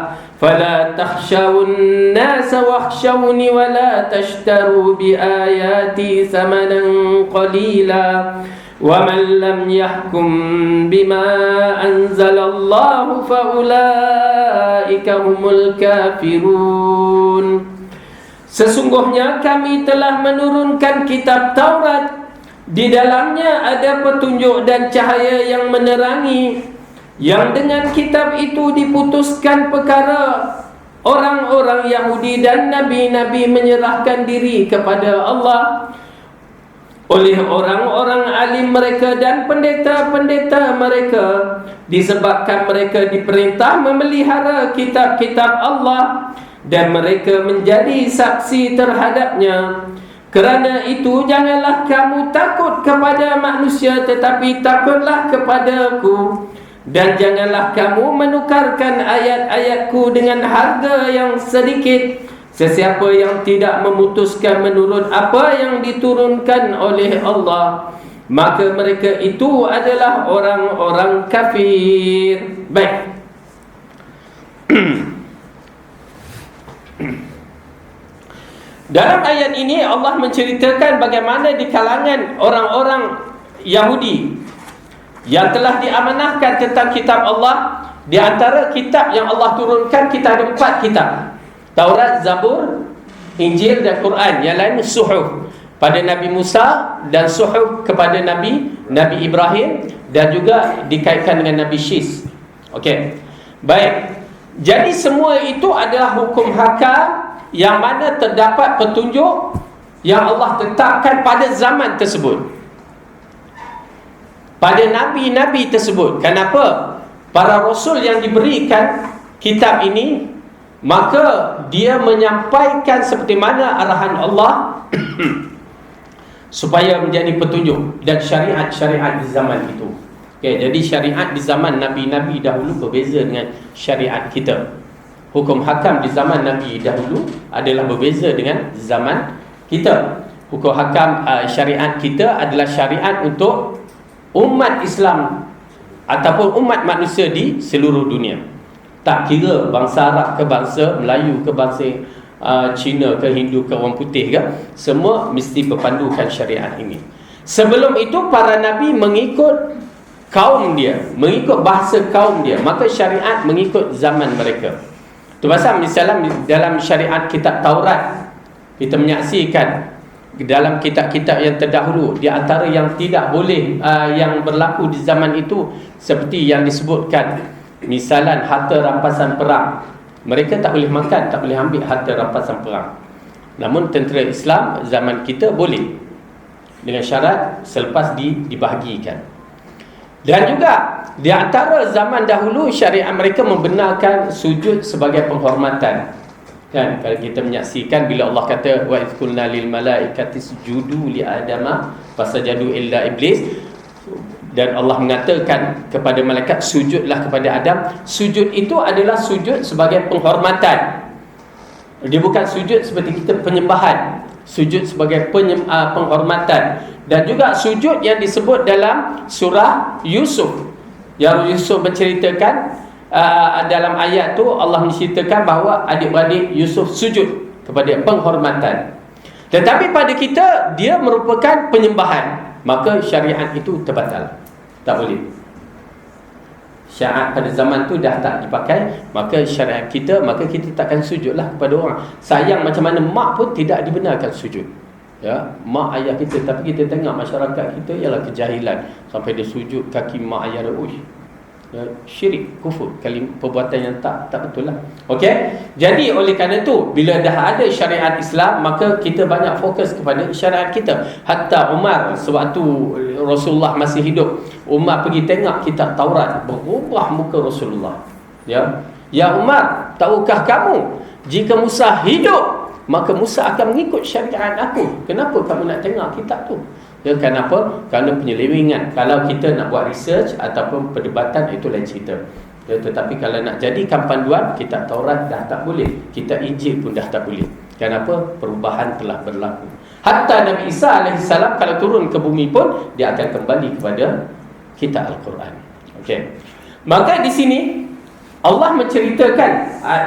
[SPEAKER 1] فلا تخشوا الناس واخشوني ولا تشتروا بآياتي ثمنا قليلا ومن لم يحكم بما أنزل الله فأولئك هم الكافرون. Sesungguhnya kami telah menurunkan kitab Taurat, di dalamnya ada petunjuk dan cahaya yang menerangi, yang dengan kitab itu diputuskan perkara orang-orang Yahudi dan nabi-nabi menyerahkan diri kepada Allah oleh orang-orang alim mereka dan pendeta-pendeta mereka, disebabkan mereka diperintah memelihara kitab-kitab Allah dan mereka menjadi saksi terhadapnya. Kerana itu janganlah kamu takut kepada manusia, tetapi takutlah kepada-Ku, dan janganlah kamu menukarkan ayat-ayatku dengan harga yang sedikit. Sesiapa yang tidak memutuskan menurut apa yang diturunkan oleh Allah, maka mereka itu adalah orang-orang kafir. Baik. Dalam ayat ini Allah menceritakan bagaimana di kalangan orang-orang Yahudi yang telah diamanahkan tentang kitab Allah. Di antara kitab yang Allah turunkan, kita ada 4 kitab: Taurat, Zabur, Injil dan Quran. Yang lain suhuf pada Nabi Musa, dan suhuf kepada Nabi Ibrahim, dan juga dikaitkan dengan Nabi Syis. Okey. Baik. Jadi semua itu adalah hukum hakam yang mana terdapat petunjuk yang Allah tetapkan pada zaman tersebut, pada nabi-nabi tersebut. Kenapa? Para rasul yang diberikan kitab ini, maka dia menyampaikan seperti mana arahan Allah supaya menjadi petunjuk dan syariat-syariat di zaman itu. Okay, jadi syariat di zaman nabi-nabi dahulu berbeza dengan syariat kita. Hukum hakam di zaman nabi dahulu adalah berbeza dengan zaman kita. Hukum hakam syariat kita adalah syariat untuk umat Islam ataupun umat manusia di seluruh dunia. Tak kira bangsa Arab ke bangsa Melayu ke bangsa Cina ke, Hindu ke, orang putih ke, semua mesti berpandukan syariat ini. Sebelum itu para nabi mengikut kaum dia, mengikut bahasa kaum dia, maka syariat mengikut zaman mereka. Tu pasal misalnya dalam syariat kitab Taurat, kita menyaksikan dalam kitab-kitab yang terdahulu, di antara yang tidak boleh yang berlaku di zaman itu, seperti yang disebutkan, misalan harta rampasan perang. Mereka tak boleh makan, tak boleh ambil harta rampasan perang. Namun tentera Islam zaman kita boleh, dengan syarat selepas dibahagikan. Dan juga di antara zaman dahulu, syariat mereka membenarkan sujud sebagai penghormatan. Kan, kalau kita menyaksikan bila Allah kata wa idh qulna lil malaikati sujudu li adama fasajadu illa iblis, dan Allah mengatakan kepada malaikat sujudlah kepada Adam. Sujud itu adalah sujud sebagai penghormatan. Dia bukan sujud seperti kita penyembahan, sujud sebagai penghormatan. Dan juga sujud yang disebut dalam surah Yusuf, yang Yusuf menceritakan dalam ayat tu Allah menceritakan bahawa adik-beradik Yusuf sujud kepada penghormatan. Tetapi pada kita dia merupakan penyembahan, maka syariat itu terbatal, tak boleh. Syariat pada zaman tu dah tak dipakai, maka syariat kita, maka kita takkan sujudlah kepada orang. Sayang macam mana mak pun tidak dibenarkan sujud, ya, mak ayah kita. Tapi kita tengok masyarakat kita ialah kejahilan, sampai dia sujud kaki mak ayah dia. Syirik, kufur, perbuatan yang tak betul lah. Okey. Jadi oleh kerana itu, bila dah ada syariat Islam, maka kita banyak fokus kepada syariat kita. Hatta Umar, sewaktu Rasulullah masih hidup, Umar pergi tengok kitab Taurat, berubah muka Rasulullah. Ya Umar, tahukah kamu jika Musa hidup, maka Musa akan mengikut syariat aku. Kenapa kamu nak tengok kitab tu? Ya, kenapa? Kerana penyelewengan. Kalau kita nak buat research ataupun perdebatan, itu lain cerita. Ya, tetapi kalau nak jadikan panduan, kitab Taurat dah tak boleh, kitab Injil pun dah tak boleh. Kenapa? Perubahan telah berlaku. Hatta Nabi Isa AS kalau turun ke bumi pun, dia akan kembali kepada kitab Al-Quran. Okey. Maka di sini Allah menceritakan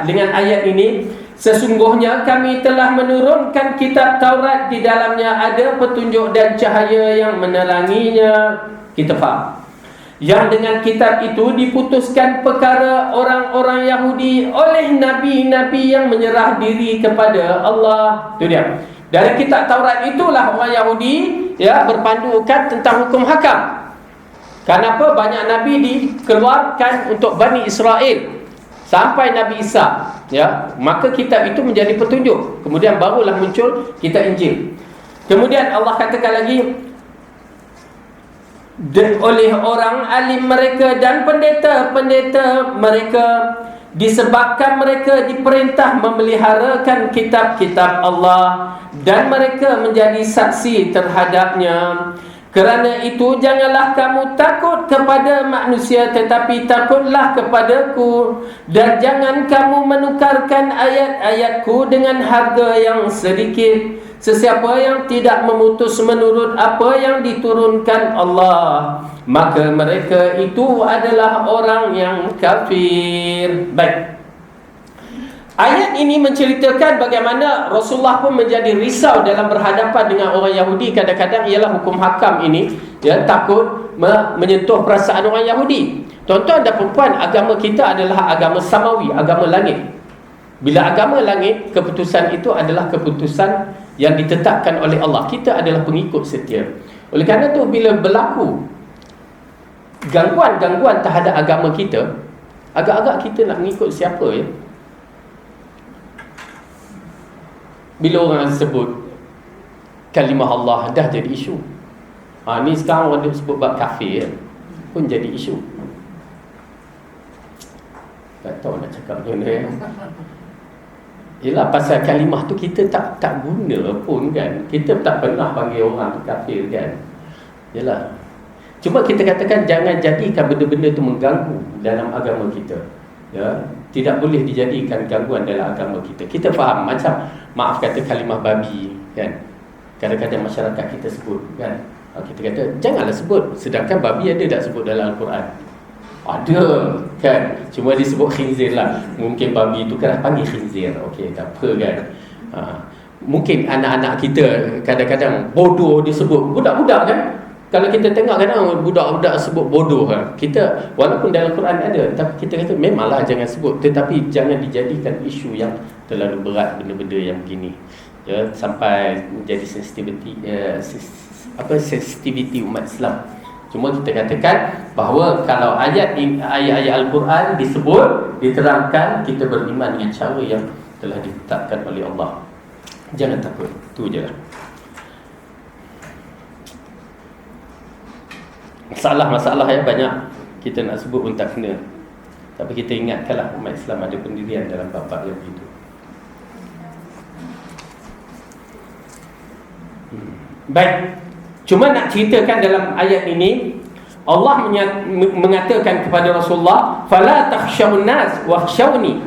[SPEAKER 1] dengan ayat ini, sesungguhnya kami telah menurunkan kitab Taurat, di dalamnya ada petunjuk dan cahaya yang meneranginya. Kita faham yang dengan kitab itu diputuskan perkara orang-orang Yahudi oleh nabi-nabi yang menyerah diri kepada Allah. Itu dia. Dari kitab Taurat itulah orang Yahudi berpandukan tentang hukum hakam. Kenapa banyak nabi dikeluarkan untuk Bani Israel sampai Nabi Isa, maka kitab itu menjadi petunjuk. Kemudian barulah muncul kitab Injil. Kemudian Allah katakan lagi, oleh orang alim mereka dan pendeta-pendeta mereka, disebabkan mereka diperintah memeliharakan kitab-kitab Allah dan mereka menjadi saksi terhadapnya. Kerana itu janganlah kamu takut kepada manusia, tetapi takutlah kepadaku. Dan jangan kamu menukarkan ayat-ayatku dengan harga yang sedikit. Sesiapa yang tidak memutus menurut apa yang diturunkan Allah, maka mereka itu adalah orang yang kafir. Baik. Ayat ini menceritakan bagaimana Rasulullah pun menjadi risau dalam berhadapan dengan orang Yahudi. Kadang-kadang ialah hukum hakam ini takut menyentuh perasaan orang Yahudi. Tuan-tuan dan perempuan, agama kita adalah agama samawi, agama langit. Bila agama langit, keputusan itu adalah keputusan yang ditetapkan oleh Allah. Kita adalah pengikut setia. Oleh kerana itu, bila berlaku gangguan-gangguan terhadap agama kita, agak-agak kita nak mengikut siapa ya? Bila orang sebut kalimah Allah, dah jadi isu. Ni sekarang orang sebut bab kafir pun jadi isu. Tak tahu nak cakap macam mana ya. Yelah, pasal kalimah tu kita tak guna pun kan. Kita tak pernah panggil orang tu kafir kan. Yelah, cuma kita katakan jangan jadikan benda-benda tu mengganggu dalam agama kita. Tidak boleh dijadikan gangguan dalam agama kita. Kita faham, macam maaf kata kalimah babi kan, kadang-kadang masyarakat kita sebut kan. Kita kata janganlah sebut, sedangkan babi ada tak sebut dalam Al-Quran. Ada kan, cuma disebut khinzir lah. Mungkin babi tu kan panggil khinzir. Okey, tak apa kan. Mungkin anak-anak kita kadang-kadang bodoh disebut. Budak-budak kan, kalau kita tengok kadang budak-budak sebut bodoh kan. Kita walaupun dalam Quran ada, tapi kita kata memanglah jangan sebut, tetapi jangan dijadikan isu yang terlalu berat benda-benda yang begini. Ya, sampai menjadi sensitivity umat Islam. Cuma kita katakan bahawa kalau ayat-ayat Al-Quran disebut, diterangkan, kita beriman dengan cara yang telah ditetapkan oleh Allah. Jangan takut, itu je lah. Masalah-masalah yang banyak kita nak sebut pun tak kena. Tapi kita ingatkanlah umat Islam ada pendirian dalam bab-bab yang begitu. Baik, cuma nak ceritakan dalam ayat ini Allah mengatakan kepada Rasulullah, fala takhshawun nas wakhshawni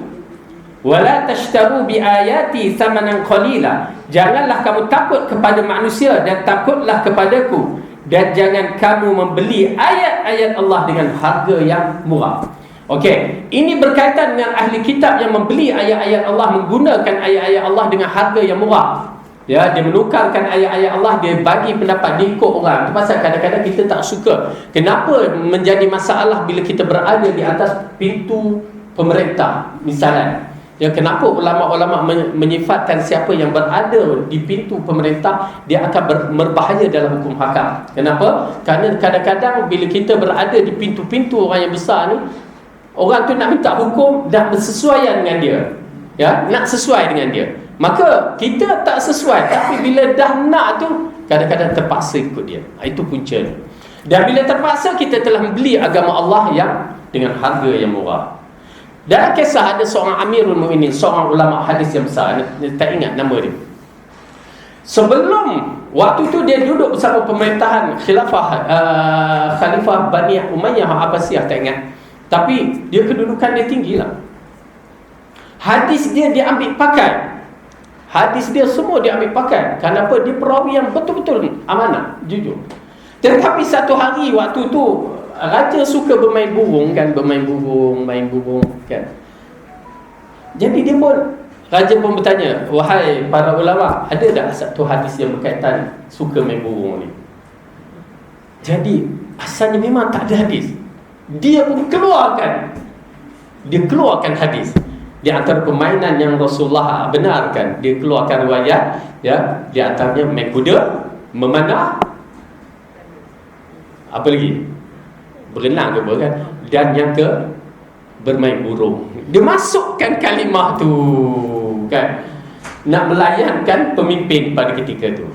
[SPEAKER 1] wala tashtaru bi ayati thamanan qalila. Janganlah kamu takut kepada manusia dan takutlah kepadaku, dan jangan kamu membeli ayat-ayat Allah dengan harga yang murah. Okey, ini berkaitan dengan ahli kitab yang membeli ayat-ayat Allah, menggunakan ayat-ayat Allah dengan harga yang murah. Ya, dia menukarkan ayat-ayat Allah, dia bagi pendapat, dia ikut orang. Itu pasal kadang-kadang kita tak suka. Kenapa menjadi masalah bila kita berada di atas pintu pemerintah misalnya? Ya, kenapa ulama-ulama menyifatkan siapa yang berada di pintu pemerintah dia akan berbahaya dalam hukum hakam? Kenapa? Kerana kadang-kadang bila kita berada di pintu-pintu orang yang besar ni, orang tu nak minta hukum dan bersesuaian dengan dia. Ya, nak sesuai dengan dia. Maka kita tak sesuai, tapi bila dah nak tu kadang-kadang terpaksa ikut dia. Itu punca dia. Dan bila terpaksa, kita telah membeli agama Allah yang dengan harga yang murah. Dalam kisah ada seorang Amirul Mukminin, seorang ulama hadis yang besar, tak ingat nama dia. Sebelum waktu tu dia duduk bersama pemerintahan Khalifah Bani Umayyah Abbasiyah, tak ingat. Tapi dia kedudukan dia tinggi lah. Hadis dia diambil pakai. Hadis dia semua diambil pakai. Kenapa? Dia perawi yang betul-betul amanah, jujur. Tetapi satu hari waktu tu raja suka bermain burung kan, main burung kan. Jadi dia pun, raja pun bertanya, wahai para ulama, ada tak satu hadis yang berkaitan suka main burung ni? Jadi asalnya memang tak ada hadis. Dia pun keluarkan hadis. Di antara permainan yang Rasulullah benarkan, dia keluarkan riwayat, ya, di antaranya main kuda, memanah, apa lagi? Berenang ke apa kan? Dan yang ke bermain burung. Dia masukkan kalimah tu kan, nak melayankan pemimpin pada ketika tu.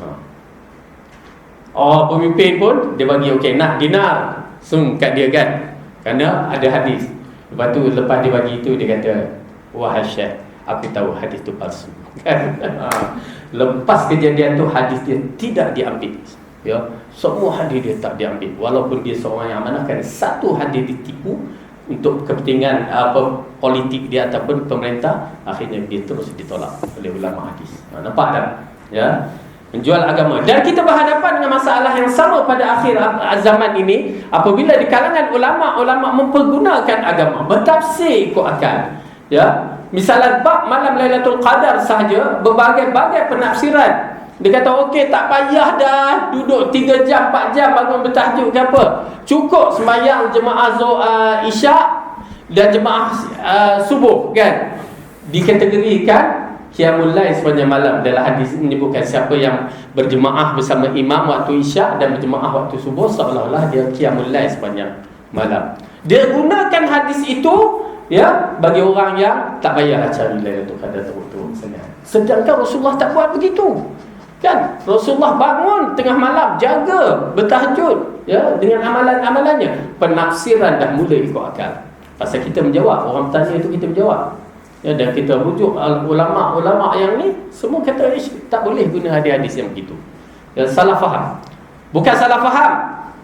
[SPEAKER 1] Oh, pemimpin pun dia bagi okey, nak dinar kat dia kan, kerana ada hadis. Lepas tu lepas dia bagi itu, dia kata, wahai Syekh, aku tahu hadis tu palsu. Lepas kejadian tu hadis dia tidak diambil. Ya, semua hadis dia tak diambil. Walaupun dia seorang yang amanahkan, satu hadis ditipu untuk kepentingan politik dia ataupun pemerintah, akhirnya dia terus ditolak oleh ulama hadis. Nampak tak? Ya, menjual agama. Dan kita berhadapan dengan masalah yang sama pada akhir zaman ini, apabila di kalangan ulama mempergunakan agama, bertafsir ikut akal. Ya, misalnya bab malam Lailatul Qadar sahaja berbagai-bagai penafsiran. Dia kata okey, tak payah dah duduk 3 jam 4 jam bangun bertahajud ke apa. Cukup sembahyang jemaah Isyak dan jemaah subuh kan. Dikategorikan qiyamul lail sepanjang malam. Dalam hadis menyebutkan siapa yang berjemaah bersama imam waktu Isyak dan berjemaah waktu subuh, seolah-olah dia qiyamul lail sepanjang malam. Dia gunakan hadis itu, ya, bagi orang yang tak payahlah cari Lailatul Qadar teruk-teruk sangat. Sedangkan Rasulullah tak buat begitu. Kan? Rasulullah bangun tengah malam, jaga, bertahajud, ya, dengan amalan-amalannya. Penafsiran dah mula ikut akal. Pasal kita menjawab, orang bertanya itu kita menjawab. Ya, dan kita rujuk ulama-ulama yang ni semua kata tak boleh guna hadis-hadis yang begitu. Ya, salah faham. Bukan salah faham,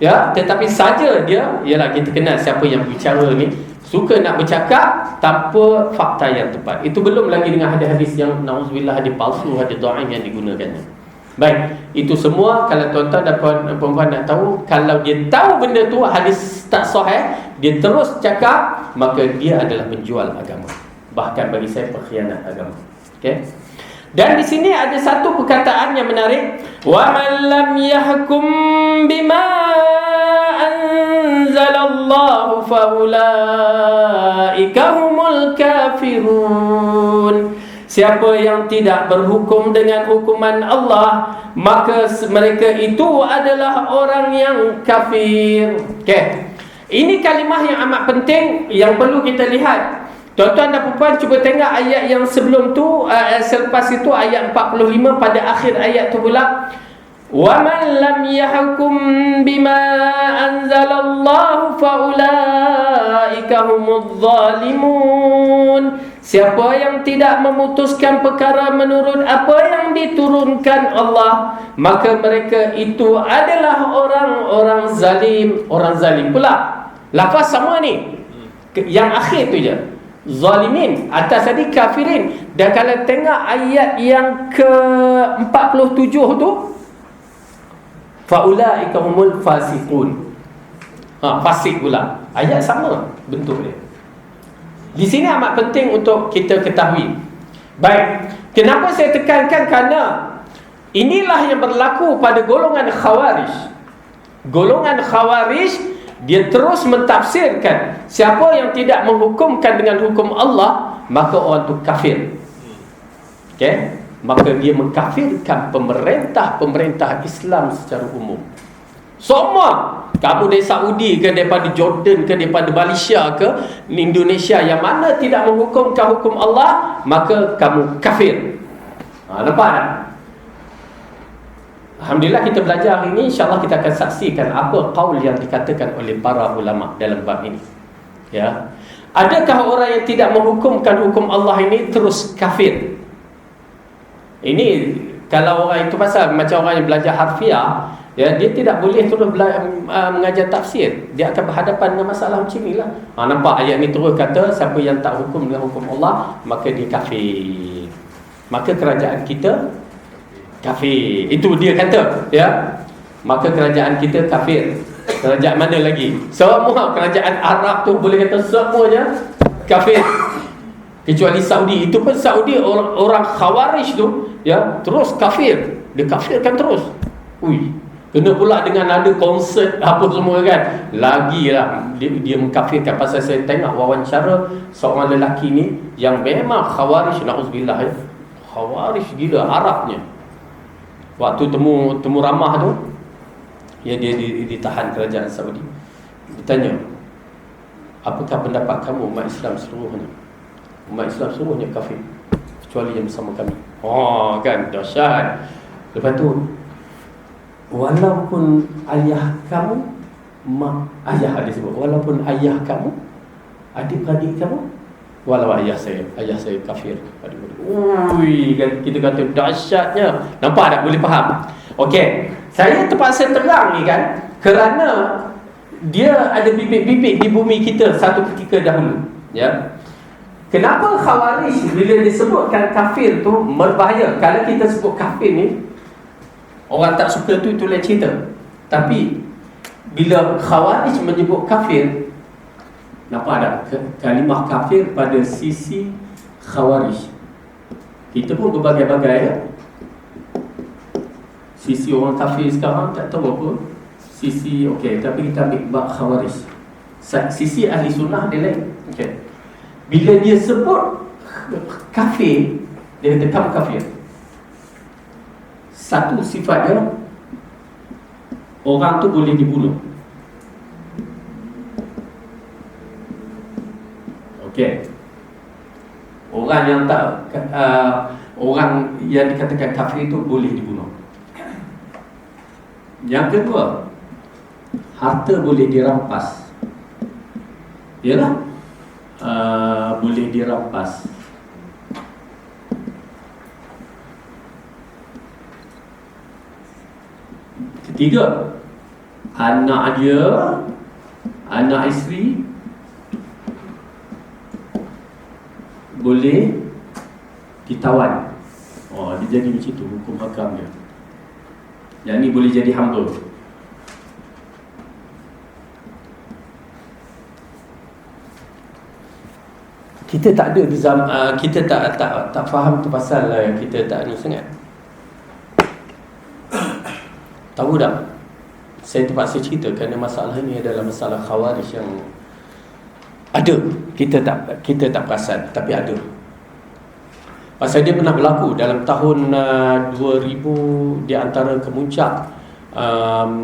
[SPEAKER 1] ya, tetapi saja dia, ialah kita kenal siapa yang bicara ni suka nak bercakap tanpa fakta yang tepat. Itu belum lagi dengan hadis-hadis yang na'udzubillah, hadis palsu, hadis dhaif yang digunakannya. Baik, itu semua kalau tuan-tuan dan puan-puan nak tahu, kalau dia tahu benda tu hadis tak sahih, dia terus cakap, maka dia adalah penjual agama. Bahkan bagi saya pengkhianat agama. Okey. Dan di sini ada satu perkataan yang menarik, wa man lam yahkum bima anzalallahu faulaika humul kafirun. Siapa yang tidak berhukum dengan hukuman Allah, maka mereka itu adalah orang yang kafir. Okey. Ini kalimah yang amat penting yang perlu kita lihat. Tuan-tuan dan puan, cuba tengok ayat yang sebelum tu, selepas itu ayat 45 pada akhir ayat tu pula, wa man lam yahkum bima anzalallahu faulaika humudz zalimun. Siapa yang tidak memutuskan perkara menurut apa yang diturunkan Allah, maka mereka itu adalah orang-orang zalim. Orang zalim pula, lafaz sama ni, yang akhir tu je, zalimin, atas tadi kafirin. Dan kalau tengok ayat yang ke-47 tu, faulaika humul fasiqun. Fasik pula, ayat sama bentuk dia. Di sini amat penting untuk kita ketahui. Baik, kenapa saya tekankan? Kerana inilah yang berlaku pada golongan Khawarij. Golongan Khawarij, dia terus mentafsirkan siapa yang tidak menghukumkan dengan hukum Allah, maka orang itu kafir. Okey? Maka dia mengkafirkan pemerintah Islam secara umum. Semua, kamu dari Saudi ke, daripada Jordan ke, daripada Malaysia ke, Indonesia, yang mana tidak menghukumkan hukum Allah, maka kamu kafir. Nampak tak? Alhamdulillah kita belajar hari ini, insyaAllah kita akan saksikan apa qaul yang dikatakan oleh para ulama dalam bab ini. Ya. Adakah orang yang tidak menghukumkan hukum Allah ini terus kafir? Ini kalau orang itu pasal macam orang yang belajar harfiah, ya, dia tidak boleh terus mengajar tafsir. Dia akan berhadapan dengan masalah macam inilah. Nampak ayat ni terus kata siapa yang tak hukum dengan hukum Allah, maka dia kafir. Maka kerajaan kita kafir. Itu dia kata, ya. Maka kerajaan kita kafir. Kerajaan mana lagi? Semua kerajaan Arab tu boleh kata semuanya kafir. Kecuali Saudi. Itu pun Saudi orang Khawarij tu, ya, terus kafir. Dia kafirkan terus. Ui, kena pula dengan ada konsert apa semua kan. Lagilah dia mengkafirkan. Pasal saya tengok wawancara seorang lelaki ni yang memang Khawarij, na'udzubillah, ya. Khawarij gila Arabnya. Waktu temu ramah tu, ya, dia ditahan kerajaan Saudi. Ditanya, apakah pendapat kamu umat Islam seluruhnya? Umat Islam seluruhnya kafir, kecuali yang bersama kami. Kan dahsyat. Lepas tu, walaupun ayah kamu, ayah dia sebut, walaupun ayah kamu, adik-adik kamu, walau ayah saya kafir, adik-adik. Ui, kan kita kata dahsyatnya. Nampak tak? Boleh faham? Okey, saya terpaksa terang ni kan, kerana dia ada bibit-bibit di bumi kita satu ketika dahulu, ya. Kenapa Khawarij bila disebutkan kafir tu berbahaya? Kalau kita sebut kafir ni, orang tak suka tu, itu lain cerita. Tapi bila Khawarij menyebut kafir, nampak tak? Kalimah kafir pada sisi Khawarij. Kita pun berbagai-bagai, ya. Sisi orang kafir sekarang tak tahu apa. Sisi, okey, tapi kita ambil bab Khawarij. Sisi ahli sunnah dia lain. Okey. Bila dia sebut kafir, dia kata kamu kafir. Satu sifatnya, orang tu boleh dibunuh. Okey. Orang yang tak orang yang dikatakan kafir itu boleh dibunuh. Yang kedua, harta boleh dirampas. Yalah, boleh dirampas. Ketiga, anak dia, anak isteri boleh ditawan. Dia jadi macam tu hukum hakam dia. Yang ni boleh jadi hamba. Kita tak ada di zaman, kita tak faham tu pasal kita tak ni sangat. Tahu tak? Saya terpaksa cerita kerana masalah ni adalah masalah Khawarij yang ada. Kita tak perasan, tapi ada. Pasal dia pernah berlaku dalam tahun 2000 di antara kemuncak.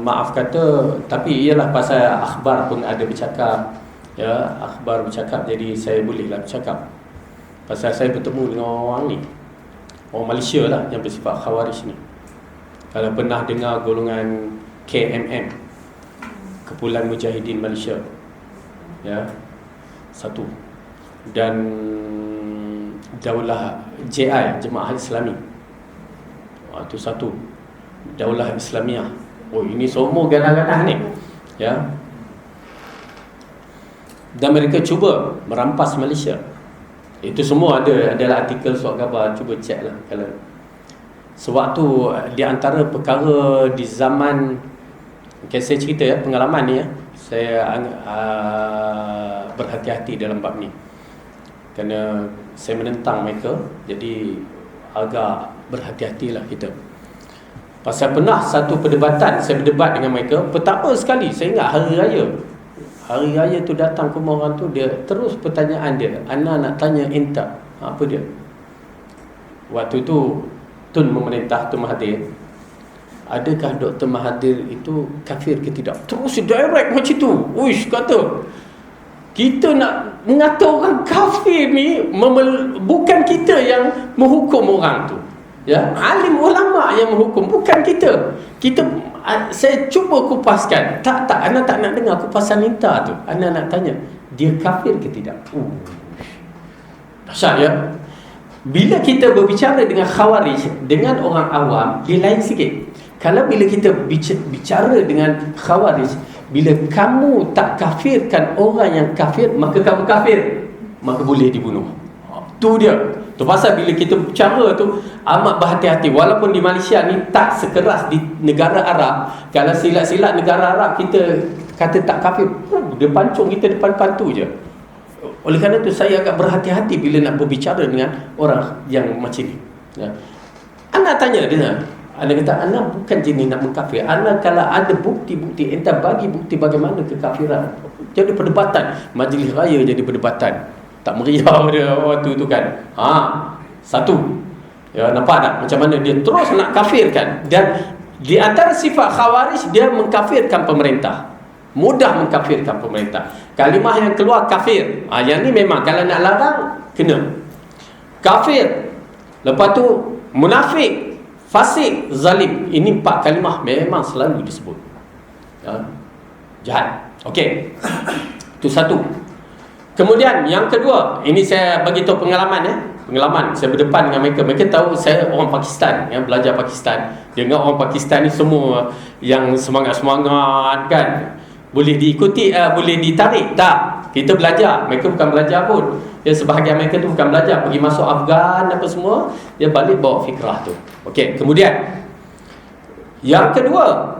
[SPEAKER 1] Maaf kata, tapi ialah pasal akhbar pun ada bercakap. Ya, akhbar bercakap, jadi saya bolehlah bercakap. Pasal saya bertemu dengan orang ni, orang Malaysia lah yang bersifat Khawarij ni. Kalau pernah dengar golongan KMM, Kumpulan Mujahidin Malaysia, ya, satu. Dan Daulah JI, Jemaah Islami, itu satu. Daulah Islamiah, oh ini semua ganah-ganah ni, ya. Dan mereka cuba merampas Malaysia. Itu semua adalah artikel surat khabar, cuba cek lah kalau. Sewaktu di antara perkara di zaman, okay, saya cerita ya, pengalaman ni ya, saya berhati-hati dalam bab ni kerana saya menentang mereka, jadi agak berhati-hatilah kita. Pasal pernah satu perdebatan, saya berdebat dengan mereka. Pertama sekali saya ingat Hari Raya tu datang ke rumah orang tu, dia terus pertanyaan dia, "Ana nak tanya entah." Apa dia? Waktu tu Tun Memerintah, Tun Mahathir, adakah Dr. Mahathir itu kafir ke tidak? Terus direct macam tu. Uish, kata kita nak mengata orang kafir ni, bukan kita yang menghukum orang tu. Ya, alim ulama yang menghukum, bukan kita. Saya cuba kupaskan. Tak, ana tak nak dengar kupasan minta tu. Ana nak tanya, dia kafir ke tidak? Dahsyat ya. Bila kita berbicara dengan Khawarij, dengan orang awam, dia lain sikit. Kalau bila kita bicara dengan Khawarij, bila kamu tak kafirkan orang yang kafir, maka kamu kafir, maka boleh dibunuh. Tu dia. Tu pasal bila kita bicara tu amat berhati-hati. Walaupun di Malaysia ni tak sekeras di negara Arab. Kalau silat-silat negara Arab kita kata tak kafir, dia pancung kita depan pantu je. Oleh kerana tu saya agak berhati-hati bila nak berbicara dengan orang yang macam ni. Ya. Anda tanya dia, anda kata anda bukan jenis nak mengkafir. Anda kalau ada bukti-bukti, entah bagi bukti bagaimana kekafiran. Jadi perdebatan, majlis raya jadi perdebatan. Tak meriah dia waktu tu kan. Satu. Ya, nampak tak macam mana dia terus nak kafirkan. Dan di antara sifat Khawarij, dia mengkafirkan pemerintah. Mudah mengkafirkan pemerintah. Kalimah yang keluar kafir. Yang ni memang kalau nak larang kena. Kafir. Lepas tu munafik, fasik, zalim. Ini 4 kalimah memang selalu disebut. Ya. Jahat. Okey. Itu satu. Kemudian yang kedua, ini saya bagi tahu pengalaman ya. Pengalaman saya berdepan dengan mereka. Mereka tahu saya orang Pakistan, yang belajar Pakistan. Dengan orang Pakistan ni semua yang semangat-semangat kan. Boleh diikuti, boleh ditarik tak? Kita belajar, mereka bukan belajar pun. Ya, sebahagian mereka tu bukan belajar, pergi masuk Afghan apa semua, dia balik bawa fikrah tu. Okey, kemudian yang kedua,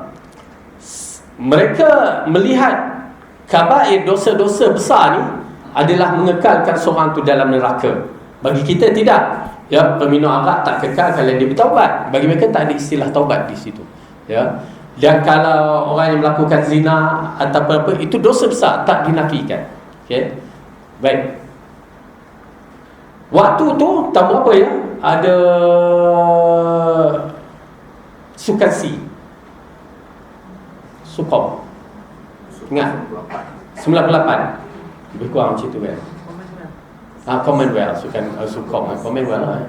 [SPEAKER 1] mereka melihat kabair, dosa-dosa besar ni adalah mengekalkan seorang tu dalam neraka. Bagi kita tidak. Ya, peminum arak tak kekal kalau dia bertaubat. Bagi mereka tak ada istilah taubat di situ. Ya. Dan kalau orang yang melakukan zina atau apa-apa, itu dosa besar, tak dinafikan. Okey. Baik. Waktu tu tahu berapa ya? Ada Sukasi. Sukom. Ingat? 98. Lebih kurang macam tu kan. Commonwealth, Sukom, Commonwealth lah.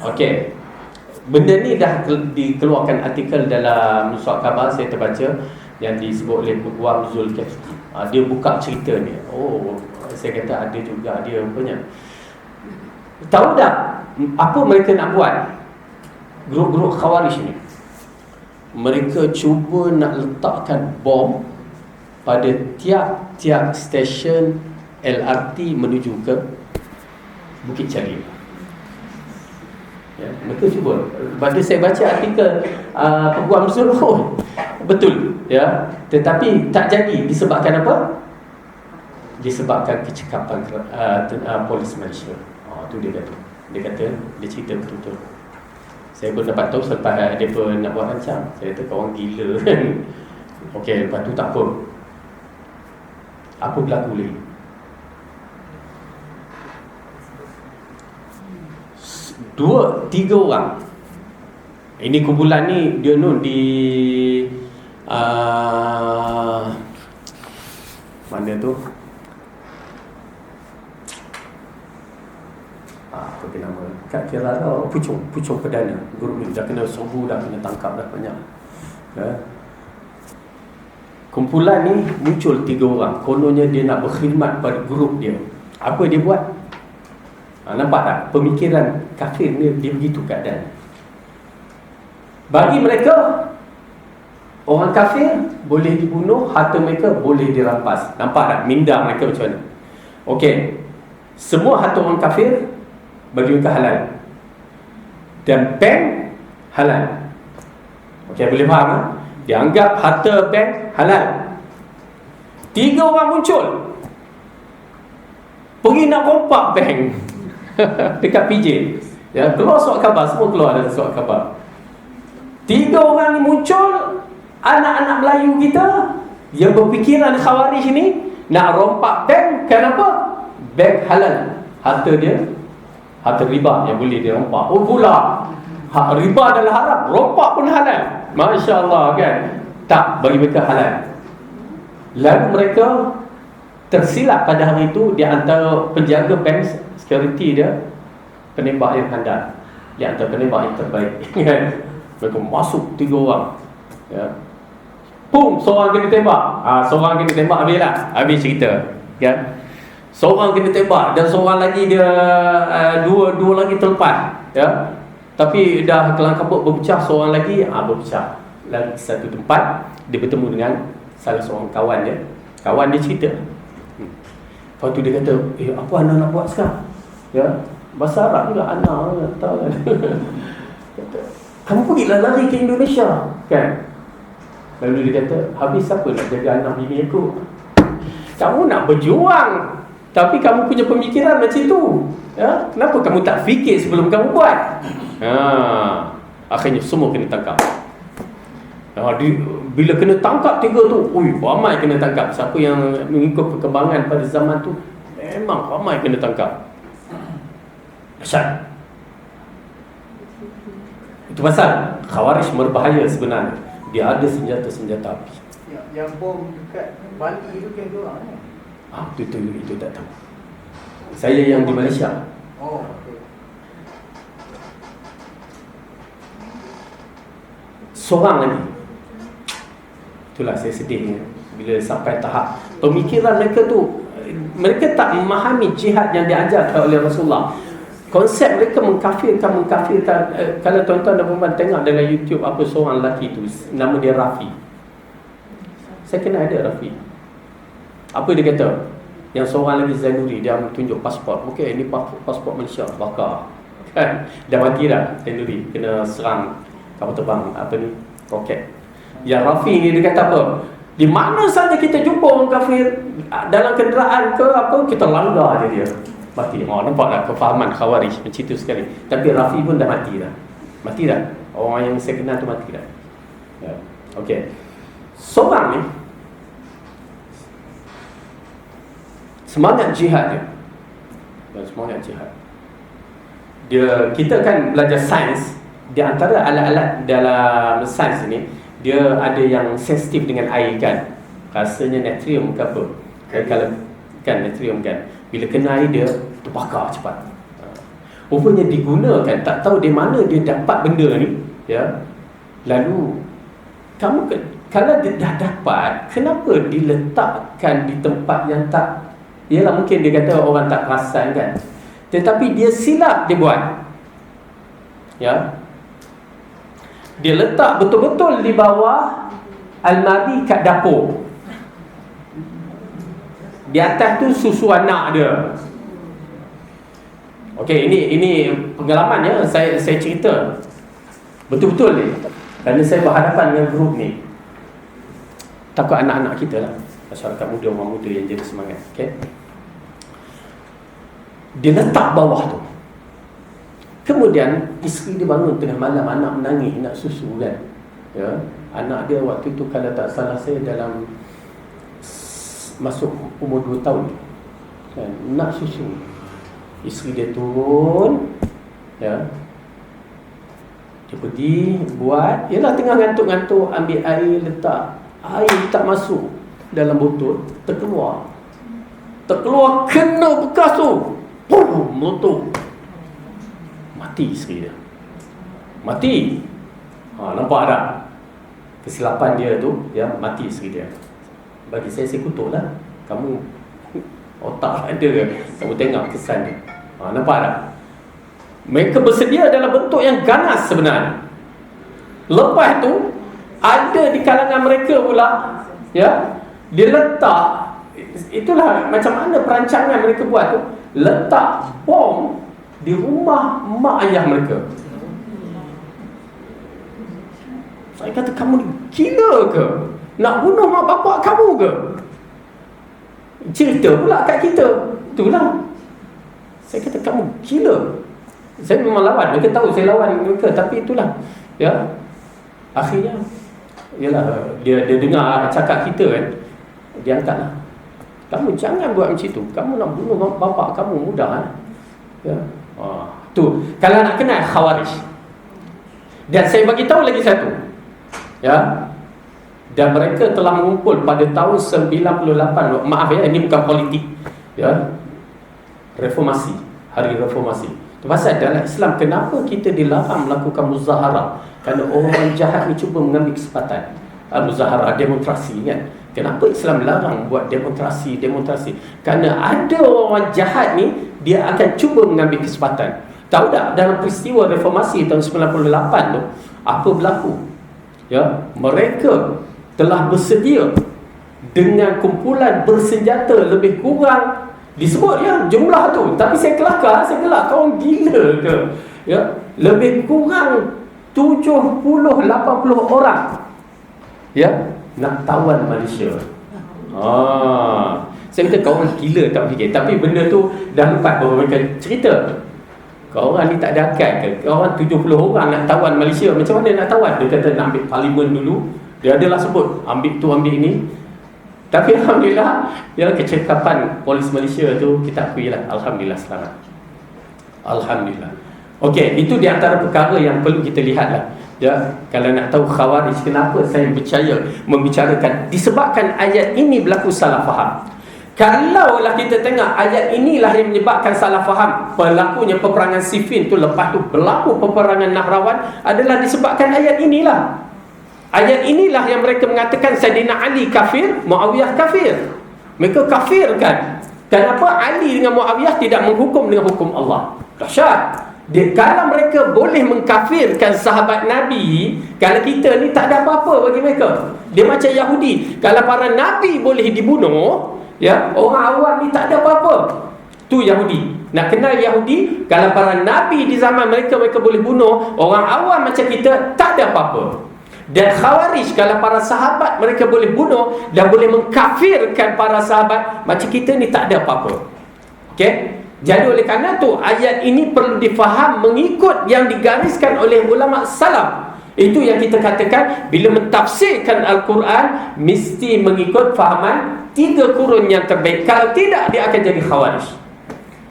[SPEAKER 1] Okey. Benda ni dah dikeluarkan artikel dalam surat khabar saya terbaca yang disebut oleh Wam Zulkifli. Dia buka cerita ni. Oh, saya kata ada juga dia punya. Tahu tak apa mereka nak buat? Grup-grup Khawarij ni. Mereka cuba nak letakkan bom pada tiap-tiap stesen LRT menuju ke Bukit Jalil. Ya, mereka cuba. Pada saya baca artikel Peguam Zulhul, betul ya, tetapi tak jadi disebabkan apa? disebabkan kecekapan polis Malaysia. Tu dia kata. Dia cerita betul-betul. Saya pun dapat tahu selepas dia pun nak buat rancang. Saya kata kau orang gila kan. Okey, lepas tu tak apa. Apa berlaku lagi? 2-3 orang. Ini kumpulan ni dia di mana tu? Apa ke nama? Kat Kerala, Puchong Perdana. Grup ni dah kena serbu, dah kena tangkap dah banyak. Kumpulan ni muncul 3 orang. Kononnya dia nak berkhidmat pada grup dia. Apa dia buat? Nampak tak? Pemikiran kafir ni dia begitu keadaan. Bagi mereka, orang kafir boleh dibunuh, harta mereka boleh dirampas. Nampak tak? Minda mereka macam mana? Okey. Semua harta orang kafir bagi mereka halal. Dan bank halal. Okey, boleh faham tak? Dia anggap harta bank halal. 3 orang muncul, pergi nak rompak bank dekat PJ. Ya, keluar surat khabar, semua keluar dari surat khabar. 3 orang ni muncul, anak-anak Melayu kita yang berfikiran khawarij ni nak rompak bank. Kenapa? Bank halal. Harta dia, harta riba yang boleh dirompak. Oh pula, riba adalah haram, rompak pun halal. Masya Allah kan? Tak, bagi mereka halal. Lalu mereka tersilap pada hari itu. Di antara penjaga bank security dia, penembak yang handal, di antara penembak yang terbaik. Mereka masuk 3 orang, ya. Pum, seorang kena tembak. Seorang kena tembak, habis lah. Habis cerita, ya. Seorang kena tembak dan seorang lagi dia dua lagi terlepas, ya. Tapi dah kelang kabut berpecah. Seorang lagi berpecah. Lalu satu tempat dia bertemu dengan salah seorang kawan dia. Kawan dia cerita. Lepas tu dia kata, apa anda nak buat sekarang? Ya, bahasa Arab juga, anak tahu kan. Kata, kamu pergilah lari ke Indonesia, kan? Lalu dia kata, habis siapa nak jaga anak bini aku? Kamu nak berjuang, tapi kamu punya pemikiran macam tu, ya? Kenapa kamu tak fikir sebelum kamu buat? Akhirnya semua kena tangkap. Bila kena tangkap 3 tu, ramai kena tangkap. Siapa yang mengikut perkembangan pada zaman tu, memang ramai kena tangkap. Dahsyat. Itu pasal Khawarij berbahaya sebenarnya. Dia ada senjata-senjata api.
[SPEAKER 2] Yang bom dekat Bali itu kan dia orang kan?
[SPEAKER 1] Itu tak tahu. Saya yang di Malaysia.
[SPEAKER 2] Okay.
[SPEAKER 1] Seorang lagi. Itulah saya sedihnya bila sampai tahap pemikiran mereka tu, mereka tak memahami jihad yang diajarkan oleh Rasulullah. Konsep mereka mengkafirkan. Kalau tuan-tuan dan puan-puan tengok dalam YouTube, apa seorang lelaki tu, nama dia Rafi. Saya kenal ada Rafi. Apa dia kata? Yang seorang lagi Zainuri, dia tunjuk pasport. Okey, ini pasport Malaysia, bakar. Kan? Dah mati dah Zainuri, kena serang kapal terbang roket. Yang Rafi ni dia kata apa? Di mana saja kita jumpa orang kafir, dalam kenderaan ke apa, kita langgar dia. Mati. Nampaklah kefahaman Khawarij macam itu sekali. Tapi Rafi pun dah mati dah. Orang yang saya kenal tu mati dah. Ya. Okey. Seorang ni semangat jihad dia. Semangat jihad. Kita kan belajar sains. Di antara alat-alat dalam sains ni, dia ada yang sensitif dengan air kan. Rasanya natrium ke apa. Kalau kan natrium kan, bila kena air dia terbakar cepat. Rupanya digunakan, tak tahu di mana dia dapat benda ni, ya. Lalu kalau dia dah dapat, kenapa diletakkan di tempat yang tak, ialah mungkin dia kata orang tak perasan kan. Tetapi dia silap dia buat. Ya. Dia letak betul-betul di bawah almari kat dapur. Di atas tu susu anak dia. Okey, ini pengalamannya, saya cerita betul-betul ni. Kerana saya berhadapan dengan grup ni. Takut anak-anak kita lah. masyarakat muda, orang muda yang jadi semangat. Okay? Dia letak bawah tu. Kemudian isteri dia bangun tengah malam, anak menangis nak susu kan. Ya, anak dia waktu tu kalau tak salah saya dalam masuk umur 2 tahun kan, nak susu. Isteri dia turun, ya, dia pergi buat, yalah tengah ngantuk-ngantuk, ambil air letak, air tak masuk dalam botol, terkeluar kena bekas tu, meletup, mati isteri dia, mati. Nampak tak kesilapan dia tu, ya, mati isteri dia. Bagi saya kutuklah. Kamu otak ada ke? Kamu tengok kesan dia. Nampak tak? Mereka bersedia dalam bentuk yang ganas sebenarnya. Lepas tu ada di kalangan mereka pula, ya, dia letak, itulah macam mana perancangan mereka buat tu, letak bom di rumah mak ayah mereka. Saya kata, kamu ni gila ke? Nak bunuh mak bapak kamu ke? Cerita pula kat kita. Itulah. Saya kata, kamu gila. Saya memang lawan. Mereka tahu saya lawan mereka. Tapi itulah. Ya. Akhirnya, yalah, dia dengar cakap kita kan. Dia angkatlah. Kamu jangan buat macam tu. Kamu nak bunuh mak bapak kamu mudah kan? Ya. Tu. Kalau nak kenal Khawarij. Dan saya bagi tahu lagi satu. Ya. Dan mereka telah mengumpul pada tahun 98. Maaf ya, ini bukan politik, ya. Reformasi, hari reformasi. Pasal dalam Islam kenapa kita dilarang melakukan muzaharah? Kerana orang jahat ni cuba mengambil kesempatan. Muzaharah, demonstrasi kan. Kenapa Islam larang buat demonstrasi? Kerana ada orang jahat ni, dia akan cuba mengambil kesempatan. Tahu tak dalam peristiwa reformasi tahun 98 tu apa berlaku? Ya, mereka telah bersedia dengan kumpulan bersenjata lebih kurang, disebut ya jumlah tu, tapi saya kelakar, kau gila ke? Ya, lebih kurang 70-80 orang, ya, nak tawan Malaysia. Saya kata kau orang gila tak fikir. Tapi benda tu dah lepas baru mereka cerita. Kau orang ni tak ada akal ke? Kau orang 70 orang nak tawan Malaysia, macam mana nak tawan? Dia kata nak ambil parlimen dulu. Dia adalah sebut ambil tu ambil ini. Tapi alhamdulillah, ya, kecekapan polis Malaysia tu kita akui lah. Alhamdulillah selamat. Alhamdulillah. Okey, itu di antara perkara yang perlu kita lihat lah. Ya, kalau nak tahu Khawarij, kenapa saya percaya membicarakan, disebabkan ayat ini berlaku salah faham. Kalaulah kita tengok ayat inilah yang menyebabkan salah faham, berlakunya peperangan Siffin tu, lepas tu berlaku peperangan Nahrawan, adalah disebabkan ayat inilah. Ayat inilah yang mereka mengatakan Sayyidina Ali kafir, Muawiyah kafir. Mereka kafirkan. Kenapa Ali dengan Muawiyah tidak menghukum dengan hukum Allah? Dahsyat. Kalau mereka boleh mengkafirkan sahabat Nabi, kalau kita ni tak ada apa-apa bagi mereka. Dia macam Yahudi. Kalau para Nabi boleh dibunuh, ya, orang awam ni tak ada apa-apa. Tu Yahudi. Nak kenal Yahudi, kalau para Nabi di zaman mereka boleh bunuh, orang awam macam kita tak ada apa-apa. Dan Khawarij, kalau para sahabat mereka boleh bunuh dan boleh mengkafirkan para sahabat, macam kita ni tak ada apa-apa. Okey? Jadi oleh kerana tu ayat ini perlu difaham mengikut yang digariskan oleh ulama salaf. Itu yang kita katakan, bila mentafsirkan Al-Quran mesti mengikut fahaman 3 kurun yang terbaik. Kalau tidak, dia akan jadi Khawarij.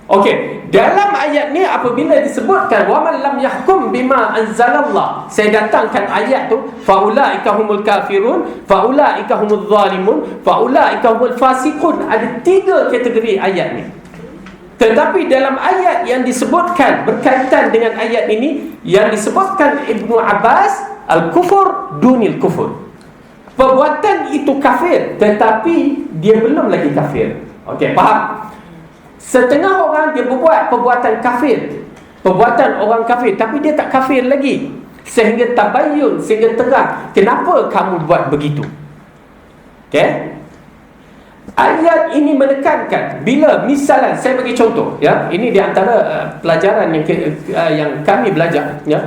[SPEAKER 1] Okey, dalam ayat ni apabila disebutkan waman lam yahkum bima anzalallah, saya datangkan ayat tu, faulaika humul kafirun, faulaika humul zalimun, faulaika humul fasiqun. Ada 3 kategori ayat ni. Tetapi dalam ayat yang disebutkan berkaitan dengan ayat ini, yang disebutkan Ibnu Abbas, al-kufur dunil kufur. Perbuatan itu kafir, tetapi dia belum lagi kafir. Okey, faham? Setengah orang dia berbuat perbuatan kafir, perbuatan orang kafir, tapi dia tak kafir lagi, sehingga tabayyun, sehingga terang kenapa kamu buat begitu. Okey? Ayat ini menekankan, bila misalan, saya bagi contoh, ya, ini di antara pelajaran yang kami belajar, ya.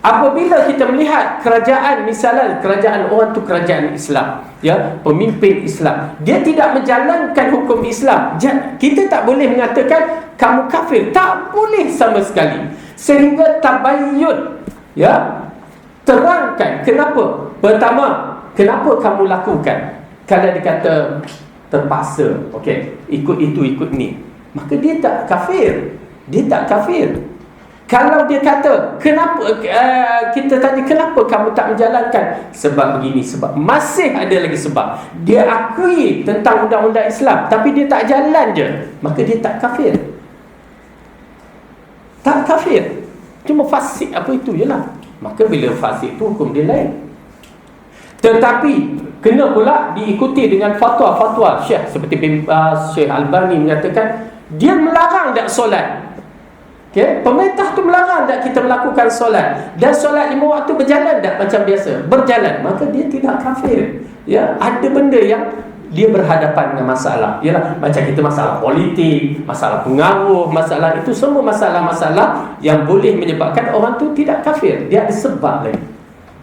[SPEAKER 1] apabila kita melihat kerajaan, misalnya kerajaan orang tu kerajaan Islam, ya, pemimpin Islam, dia tidak menjalankan hukum Islam, kita tak boleh mengatakan kamu kafir, tak boleh sama sekali. Sehingga tabayyun, ya, terangkan kenapa. Pertama, kenapa kamu lakukan. Kalau dia kata terpaksa, okey, ikut itu, ikut ni, maka dia tak kafir. Dia tak kafir. Kalau dia kata, kenapa, kita tanya kenapa kamu tak menjalankan, sebab begini, sebab, masih ada lagi sebab. Dia akui tentang undang-undang Islam, tapi dia tak jalan je, maka dia tak kafir. Tak kafir, cuma fasik apa itu je lah. Maka bila fasik tu hukum dia lain. Tetapi kena pula diikuti dengan fatwa-fatwa Syekh, seperti Syekh Albani menyatakan dia melarang tak solat. Okay? Pemerintah tu melarang tak kita melakukan solat, dan solat 5 waktu berjalan tak macam biasa? Berjalan. Maka dia tidak kafir. Ya, ada benda yang dia berhadapan dengan masalah. Ialah macam kita masalah politik, masalah pengaruh, masalah itu semua masalah-masalah yang boleh menyebabkan orang tu tidak kafir. Dia ada sebab lagi.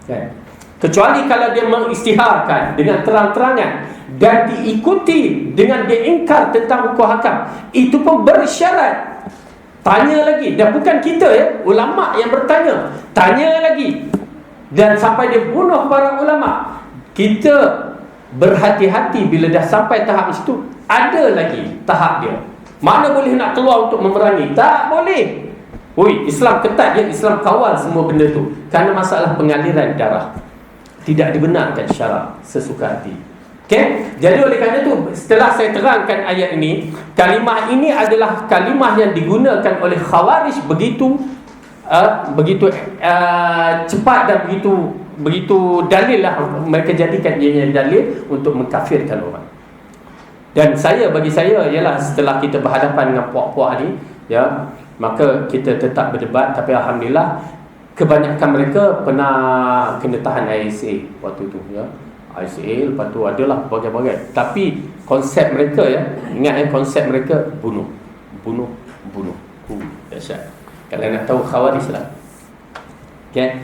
[SPEAKER 1] Okay? Kecuali kalau dia mengisytiharkan dengan terang-terangan dan diikuti dengan dia ingkar tentang hukum hakam, itu pun bersyarat. Tanya lagi, dan bukan kita, ya, ulama yang bertanya, tanya lagi, dan sampai dia bunuh para ulama. Kita berhati-hati bila dah sampai tahap situ. Ada lagi tahap dia. Mana boleh nak keluar untuk memerangi? Tak boleh. Oi, Islam ketat, dia Islam kawal semua benda tu. Kerana masalah pengaliran darah tidak dibenarkan syarak sesuka hati. Okay? Jadi oleh kerana itu, setelah saya terangkan ayat ini, kalimah ini adalah kalimah yang digunakan oleh Khawarij begitu cepat dan begitu dalil lah. Mereka jadikan dia dalil untuk mengkafirkan orang. Dan bagi saya ialah setelah kita berhadapan dengan puak-puak ni, ya, maka kita tetap berdebat. Tapi alhamdulillah kebanyakan mereka pernah kena tahan ISA waktu tu, ya. ISA, lepas tu adalah bagai-bagai. Tapi konsep mereka, ya, ingat, konsep mereka bunuh. Dahsyat. Kalau nak tahu Khawarij lah. Okay?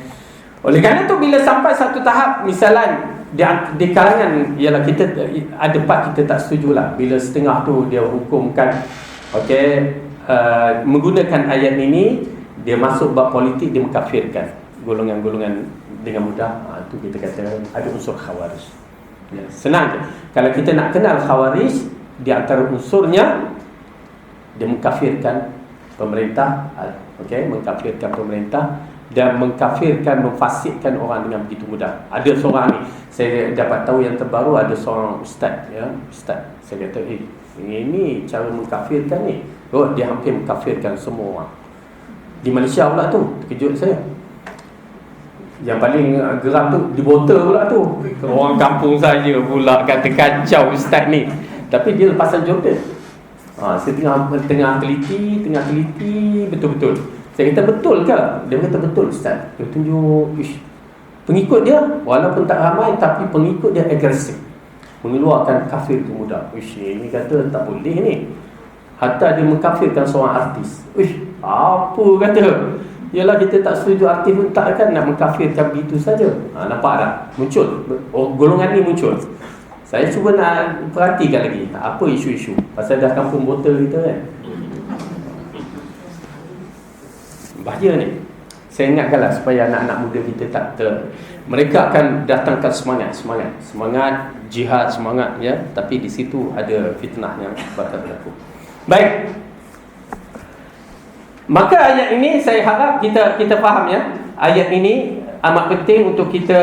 [SPEAKER 1] Oleh kerana tu bila sampai satu tahap, misalan di kalangan, ialah kita ada part kita tak setujulah bila setengah tu dia hukumkan, okay, menggunakan ayat ini, dia masuk bab politik, dia mengkafirkan golongan-golongan dengan mudah. Itu kita kata ada unsur Khawarij. Ya, senang je. Kalau kita nak kenal Khawarij, di antara unsurnya dia mengkafirkan pemerintah, okay, mengkafirkan pemerintah dan mengkafirkan, memfasikkan orang dengan begitu mudah. Ada seorang ni, saya dapat tahu yang terbaru, ada seorang ustaz, ya, ustaz. Saya kata, ini cara mengkafirkan ni. Oh, dia hampir mengkafirkan semua orang. Di Malaysia pula tu, terkejut saya. Yang paling geram tu di botol pula tu. Orang kampung saja pula kata kacau ustaz ni. Tapi dia lepasan Jordan. Saya tengah teliti betul-betul. Saya kata betul ke? Dia kata betul ustaz. Dia tunjuk, pengikut dia walaupun tak ramai, tapi pengikut dia agresif, mengeluarkan kafir tu mudah. Ini kata tak boleh ni. Hatta dia mengkafirkan seorang artis. Apa kata? Yalah, kita tak setuju artis pun takkan nak mengkafirkan begitu saja. Nampak tak? Muncul. Golongan ni muncul. Saya cuba nak perhatikan lagi apa isu-isu. Pasal dah kampung botol kita kan. Bahaya ni. Saya ingatkanlah supaya anak-anak muda kita mereka akan datangkan semangat jihad, semangat, ya, tapi di situ ada fitnah yang bakal berlaku. Baik. Maka ayat ini saya harap kita faham, ya. Ayat ini amat penting untuk kita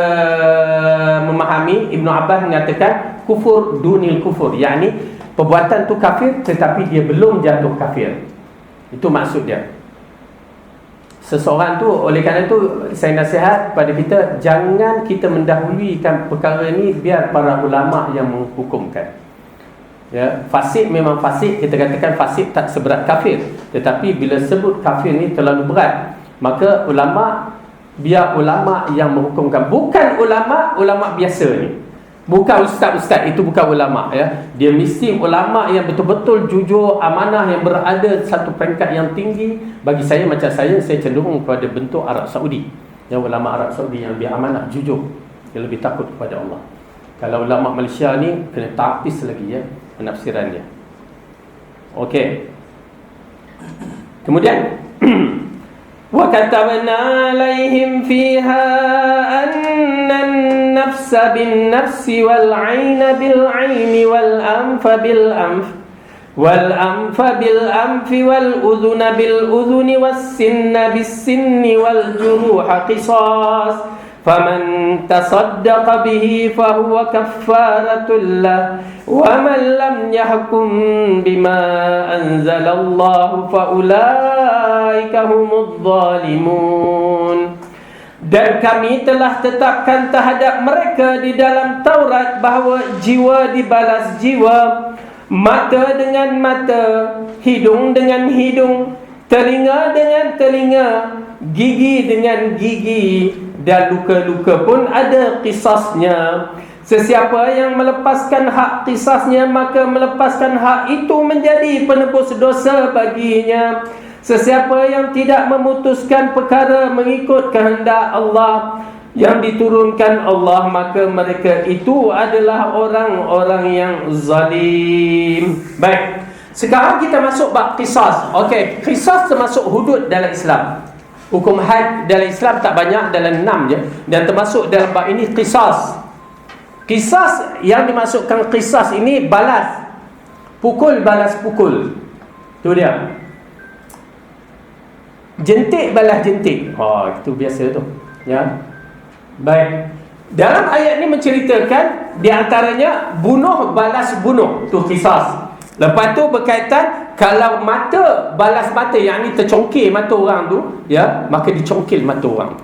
[SPEAKER 1] memahami. Ibnu Abbas mengatakan kufur dunil kufur, yakni perbuatan tu kafir tetapi dia belum jatuh kafir. Itu maksud dia. Seseorang tu, oleh kerana itu saya nasihat pada kita, jangan kita mendahulukan perkara ini, biar para ulama yang menghukumkan. Ya, fasik memang fasik, kita katakan fasik tak seberat kafir. Tetapi bila sebut kafir ni terlalu berat, maka biar ulama yang menghukumkan. Bukan ulama biasa ni, bukan ustaz-ustaz, itu bukan ulama, ya. Dia mesti ulama yang betul-betul jujur, amanah, yang berada satu peringkat yang tinggi. Bagi saya, macam saya cenderung kepada bentuk Arab Saudi. Yang ulama Arab Saudi yang lebih amanah, jujur, yang lebih takut kepada Allah. Kalau ulama Malaysia ni kena tapis lagi ya penafsiran dia. Okey. Kemudian wa katabna alaihim fiha anna an-nafsa bin-nafsi wal-'ayna bil-'ayni wal-anfa bil-anf wal-anfa bil-anfi wal-udhuna bil-udhuni was-sinna bis-sinni wal-juruha qisas faman tasaddaqa bihi fahuwa kaffaratul lah wa man lam yahkum bima anzalallahu faulaika humudz zalimun. Dan kami telah tetapkan terhadap mereka di dalam Taurat bahawa jiwa dibalas jiwa, mata dengan mata, hidung dengan hidung, telinga dengan telinga, gigi dengan gigi, dan luka-luka pun ada qisasnya. Sesiapa yang melepaskan hak qisasnya, maka melepaskan hak itu menjadi penebus dosa baginya. Sesiapa yang tidak memutuskan perkara mengikut kehendak Allah yang diturunkan Allah, maka mereka itu adalah orang-orang yang zalim. Baik, sekarang kita masuk bab qisas. Okey, qisas termasuk hudud dalam Islam. Hukum had dalam Islam tak banyak, dalam 6 je. Dan termasuk dalam bab ini qisas. Qisas yang dimasukkan qisas ini balas. Pukul balas pukul. Tu dia. Jentik balas jentik. Itu biasa tu. Ya. Baik. Dalam ayat ni menceritakan di antaranya bunuh balas bunuh. Tu qisas. Lepas tu berkaitan kalau mata balas mata, yang ni tercongkil mata orang tu, ya, maka dicongkil mata orang.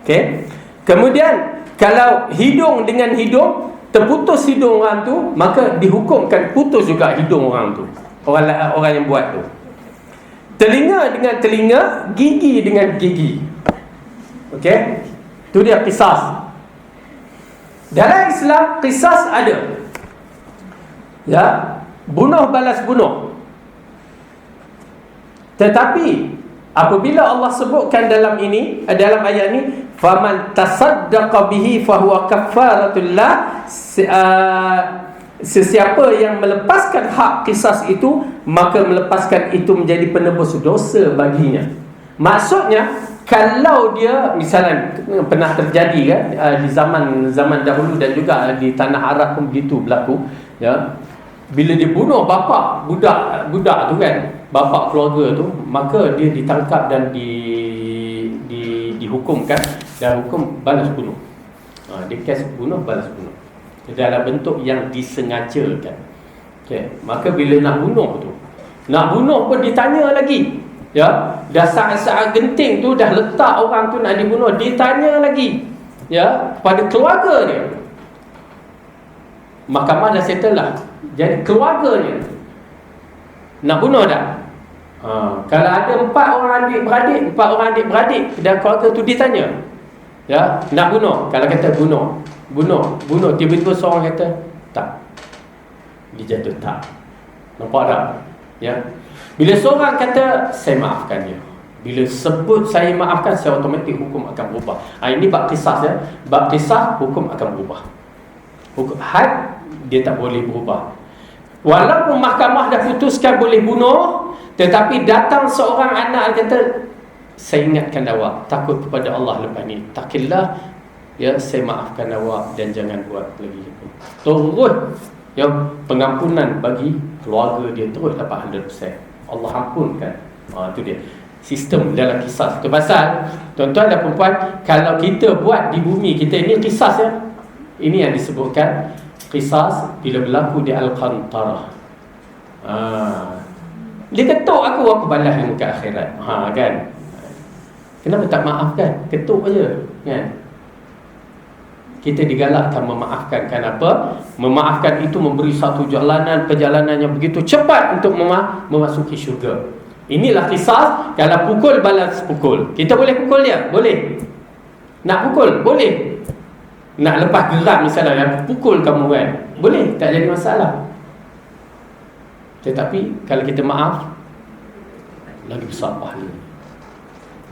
[SPEAKER 1] Okey. Kemudian kalau hidung dengan hidung, terputus hidung orang tu, maka dihukumkan putus juga hidung orang tu. Orang yang buat tu. Telinga dengan telinga, gigi dengan gigi. Okey? Itu dia qisas. Dalam Islam qisas ada. Ya, bunuh balas bunuh. Tetapi apabila Allah sebutkan dalam ayat ni, faman tasaddaqa bihi fahuwa kaffaratul lah, sesiapa yang melepaskan hak qisas itu, maka melepaskan itu menjadi penebus dosa baginya. Maksudnya, kalau dia misalnya pernah terjadi kan di zaman dahulu dan juga di tanah Arab pun begitu berlaku, ya. Bila dia bunuh bapa budak tu kan, bapa keluarga tu, maka dia ditangkap dan dihukumkan, dan hukum balas bunuh. Dia kes bunuh balas bunuh dalam bentuk yang disengajakan. Okay. Maka bila nak bunuh pun ditanya lagi. Ya, dah saat-saat genting tu dah letak orang tu nak dibunuh, ditanya lagi, ya, kepada keluarga dia. Mahkamah dah settle lah. Jadi keluarga dia nak bunuh dah. Kalau ada 4 orang adik-beradik dan keluarga tu ditanya, ya, nak bunuh. Kalau kata bunuh, tiba-tiba seorang kata tak, dia jatuh tak. Nampak tak? Ya. Bila seorang kata saya maafkan dia, bila sebut saya maafkan, saya automatik hukum akan berubah. Ini bab qisas, ya. Bab qisas hukum akan berubah. Hukum had dia tak boleh berubah. Walaupun mahkamah dah putuskan boleh bunuh, tetapi datang seorang anak kata saya ingatkan awak, takut kepada Allah lepas ni, takillah, ya, saya maafkan awak dan jangan buat lagi. Terus, ya, pengampunan bagi keluarga dia terus dapat 100%. Allah ampunkan. Itu dia sistem dalam qisas. Itu pasal tuan-tuan dan perempuan, kalau kita buat di bumi kita ini qisas, ya. Ini yang disebutkan qisas bila berlaku di Al-Qantarah. Dia ketuk aku balas di muka akhirat. Kan? Kenapa tak maafkan? Ketuk aja, kan? Kita digalakkan memaafkan. Kenapa? Memaafkan itu memberi satu perjalanan yang begitu cepat untuk memasuki syurga. Inilah qisas. Kalau pukul balas pukul. Kita boleh pukul dia? Boleh. Nak pukul? Boleh. Nak lepas geram misalnya, yang pukul kamu kan, boleh, tak jadi masalah. Tetapi kalau kita maaf, lagi besar pahala.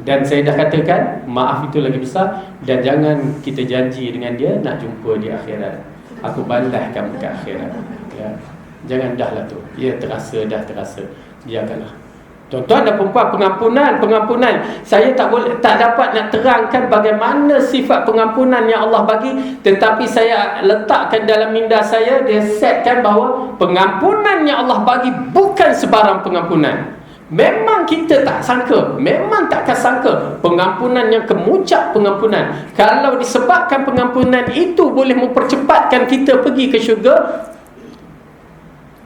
[SPEAKER 1] Dan saya dah katakan, maaf itu lagi besar. Dan jangan kita janji dengan dia nak jumpa di akhirat, aku balas kamu ke akhirat, ya. Jangan dah lah tu. Ya, dah terasa. Biarkanlah. Tuan-tuan dan perempuan, pengampunan. Saya tak dapat nak terangkan bagaimana sifat pengampunan yang Allah bagi, tetapi saya letakkan dalam minda saya, dia setkan bahawa pengampunan yang Allah bagi bukan sebarang pengampunan. Memang kita tak sangka, memang takkan sangka pengampunan yang kemuncak pengampunan. Kalau disebabkan pengampunan itu boleh mempercepatkan kita pergi ke syurga,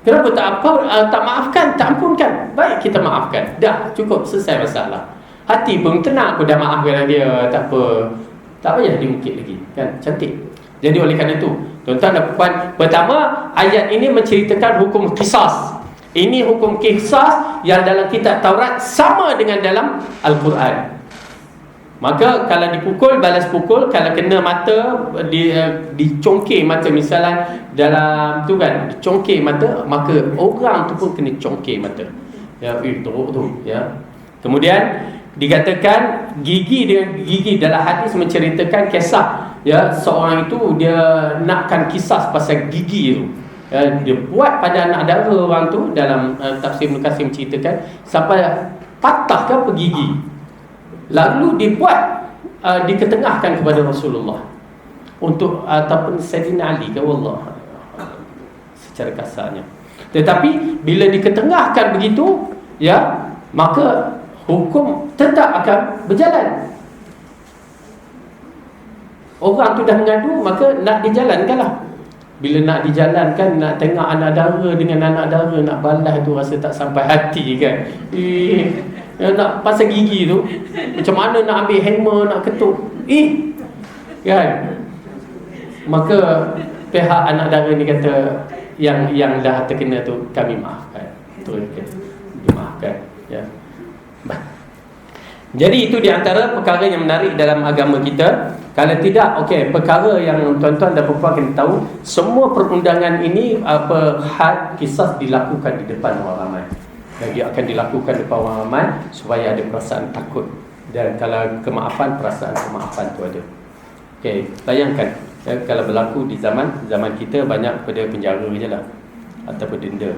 [SPEAKER 1] kenapa tak maafkan, tak ampunkan? Baik, kita maafkan. Dah, cukup, selesai masalah. Hati pun tenang, aku dah maafkan dia, tak apa. Tak payah diungkit lagi, kan? Cantik. Jadi oleh kerana itu, tuan-tuan dan puan, pertama, ayat ini menceritakan hukum qisas. Ini hukum qisas yang dalam kitab Taurat sama dengan dalam Al-Quran. Maka kalau dipukul, balas pukul. Kalau kena mata, dicongkir mata. Misalnya dalam tu kan, dicongkir mata, maka orang tu pun kena congkir mata. Ya, teruk tu, ya. Kemudian dikatakan gigi dengan gigi. Dalam hadis menceritakan kisah, ya, seorang itu dia nakkan kisah pasal gigi tu. Ya, dia buat pada anak dara orang tu. Dalam tafsir Ibn Katsir menceritakan sampai patah ke gigi. Lalu dibuat diketengahkan kepada Rasulullah untuk ataupun Sayyidina Ali ke wallah, secara kasarnya. Tetapi bila diketengahkan begitu, ya, maka hukum tetap akan berjalan. Orang tu dah mengadu, maka nak dijalankanlah. Bila nak dijalankan, nak tengok anak dara dengan anak dara nak balas tu, rasa tak sampai hati kan. Nak pasal gigi tu, macam mana nak ambil hammer, nak ketuk, kan. Maka pihak anak dara ni kata, yang dah terkena tu, kami maafkan. Betul ke? Dimaafkan, ya. Jadi itu di antara perkara yang menarik dalam agama kita. Kalau tidak, okey, perkara yang tuan-tuan dan puan-puan kena tahu, semua perundangan ini, had kisah dilakukan di depan orang ramai. Dan dia akan dilakukan di depan orang ramai supaya ada perasaan takut. Dan kalau kemaafan, perasaan kemaafan tu ada. Okey, bayangkan, ya, kalau berlaku di zaman kita, banyak pada penjara je lah, ataupun denda.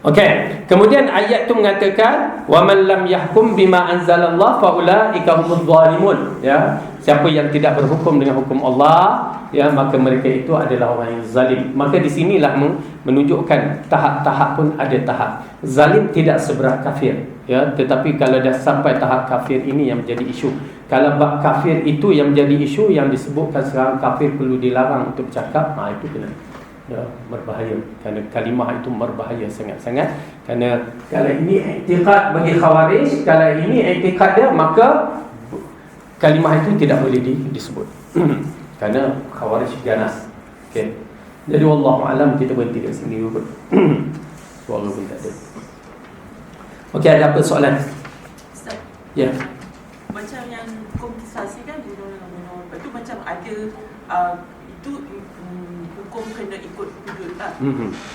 [SPEAKER 1] Okey, kemudian ayat tu mengatakan wa man lam yahkum bima anzalallah fa ulaika humuz zalimun, ya. Siapa yang tidak berhukum dengan hukum Allah, ya, maka mereka itu adalah orang yang zalim. Maka di sinilah menunjukkan tahap-tahap pun ada tahap. Zalim tidak seberat kafir, ya, tetapi kalau dah sampai tahap kafir ini yang menjadi isu. Kalau bab kafir itu yang menjadi isu, yang disebutkan sekarang kafir perlu dilarang untuk bercakap, itu kena, ya, berbahaya. Kerana kalimah itu berbahaya sangat-sangat. Kerana kalau ini i'tiqad bagi Khawarij, kalau ini i'tiqad dia, maka kalimah itu tidak boleh disebut. Kerana Khawarij ganas. Okey. Jadi wallahu alam, kita berhenti kat sini dulu. Suara pun tak ada. Okey, ada apa soalan?
[SPEAKER 3] Ustaz.
[SPEAKER 1] Ya.
[SPEAKER 3] Macam yang kompensasi kan, bunuh. Lepas tu macam ada itu hukum kena ikut hudud lah.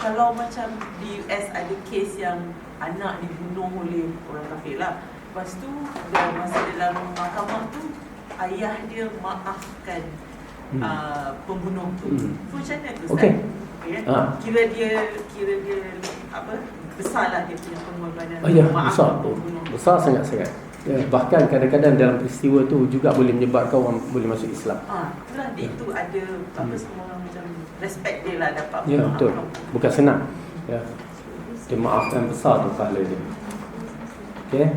[SPEAKER 3] Kalau macam di US ada kes yang anak dibunuh oleh orang kafir lah. Lepas tu dah masa dalam mahkamah tu, ayah dia maafkan pembunuh tu. So macam mana tu, Ustaz?
[SPEAKER 1] Okey.
[SPEAKER 3] Okay. Kira dia apa, besarlah dia punya pengorbanan.
[SPEAKER 1] Ya,
[SPEAKER 3] maafkan
[SPEAKER 1] besar.
[SPEAKER 3] pembunuh.
[SPEAKER 1] Besar sangat-sangat. Ya, bahkan kadang-kadang dalam peristiwa tu juga boleh menyebabkan orang boleh masuk Islam.
[SPEAKER 3] Itulah dia tu ada apa, semua orang macam respect dia lah, dapat.
[SPEAKER 1] Ya, betul. Bukan senang. Ya. Dia maafkan, besar tu pahala dia. Okey.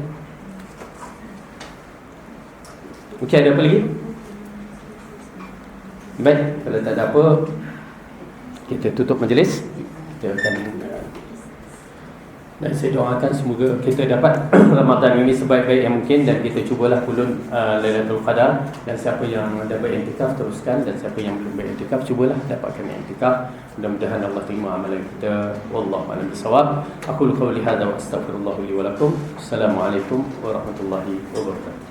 [SPEAKER 1] Okey, ada apa lagi? Baik, kalau tak ada apa, kita tutup majlis. Kita akan dan saya doakan semoga kita dapat Ramadan ini sebaik-baik yang mungkin, dan kita cubalah kulun Lailatul Qadar. Dan siapa yang ada beriktikaf, teruskan, dan siapa yang belum beriktikaf, cubalah dapatkan iktikaf. Mudah-mudahan Allah terima amalan kita. Wallahu a'lam bishawab. Aqulu qawli hadza wa astaghfirullah li wa lakum. Assalamualaikum warahmatullahi wabarakatuh.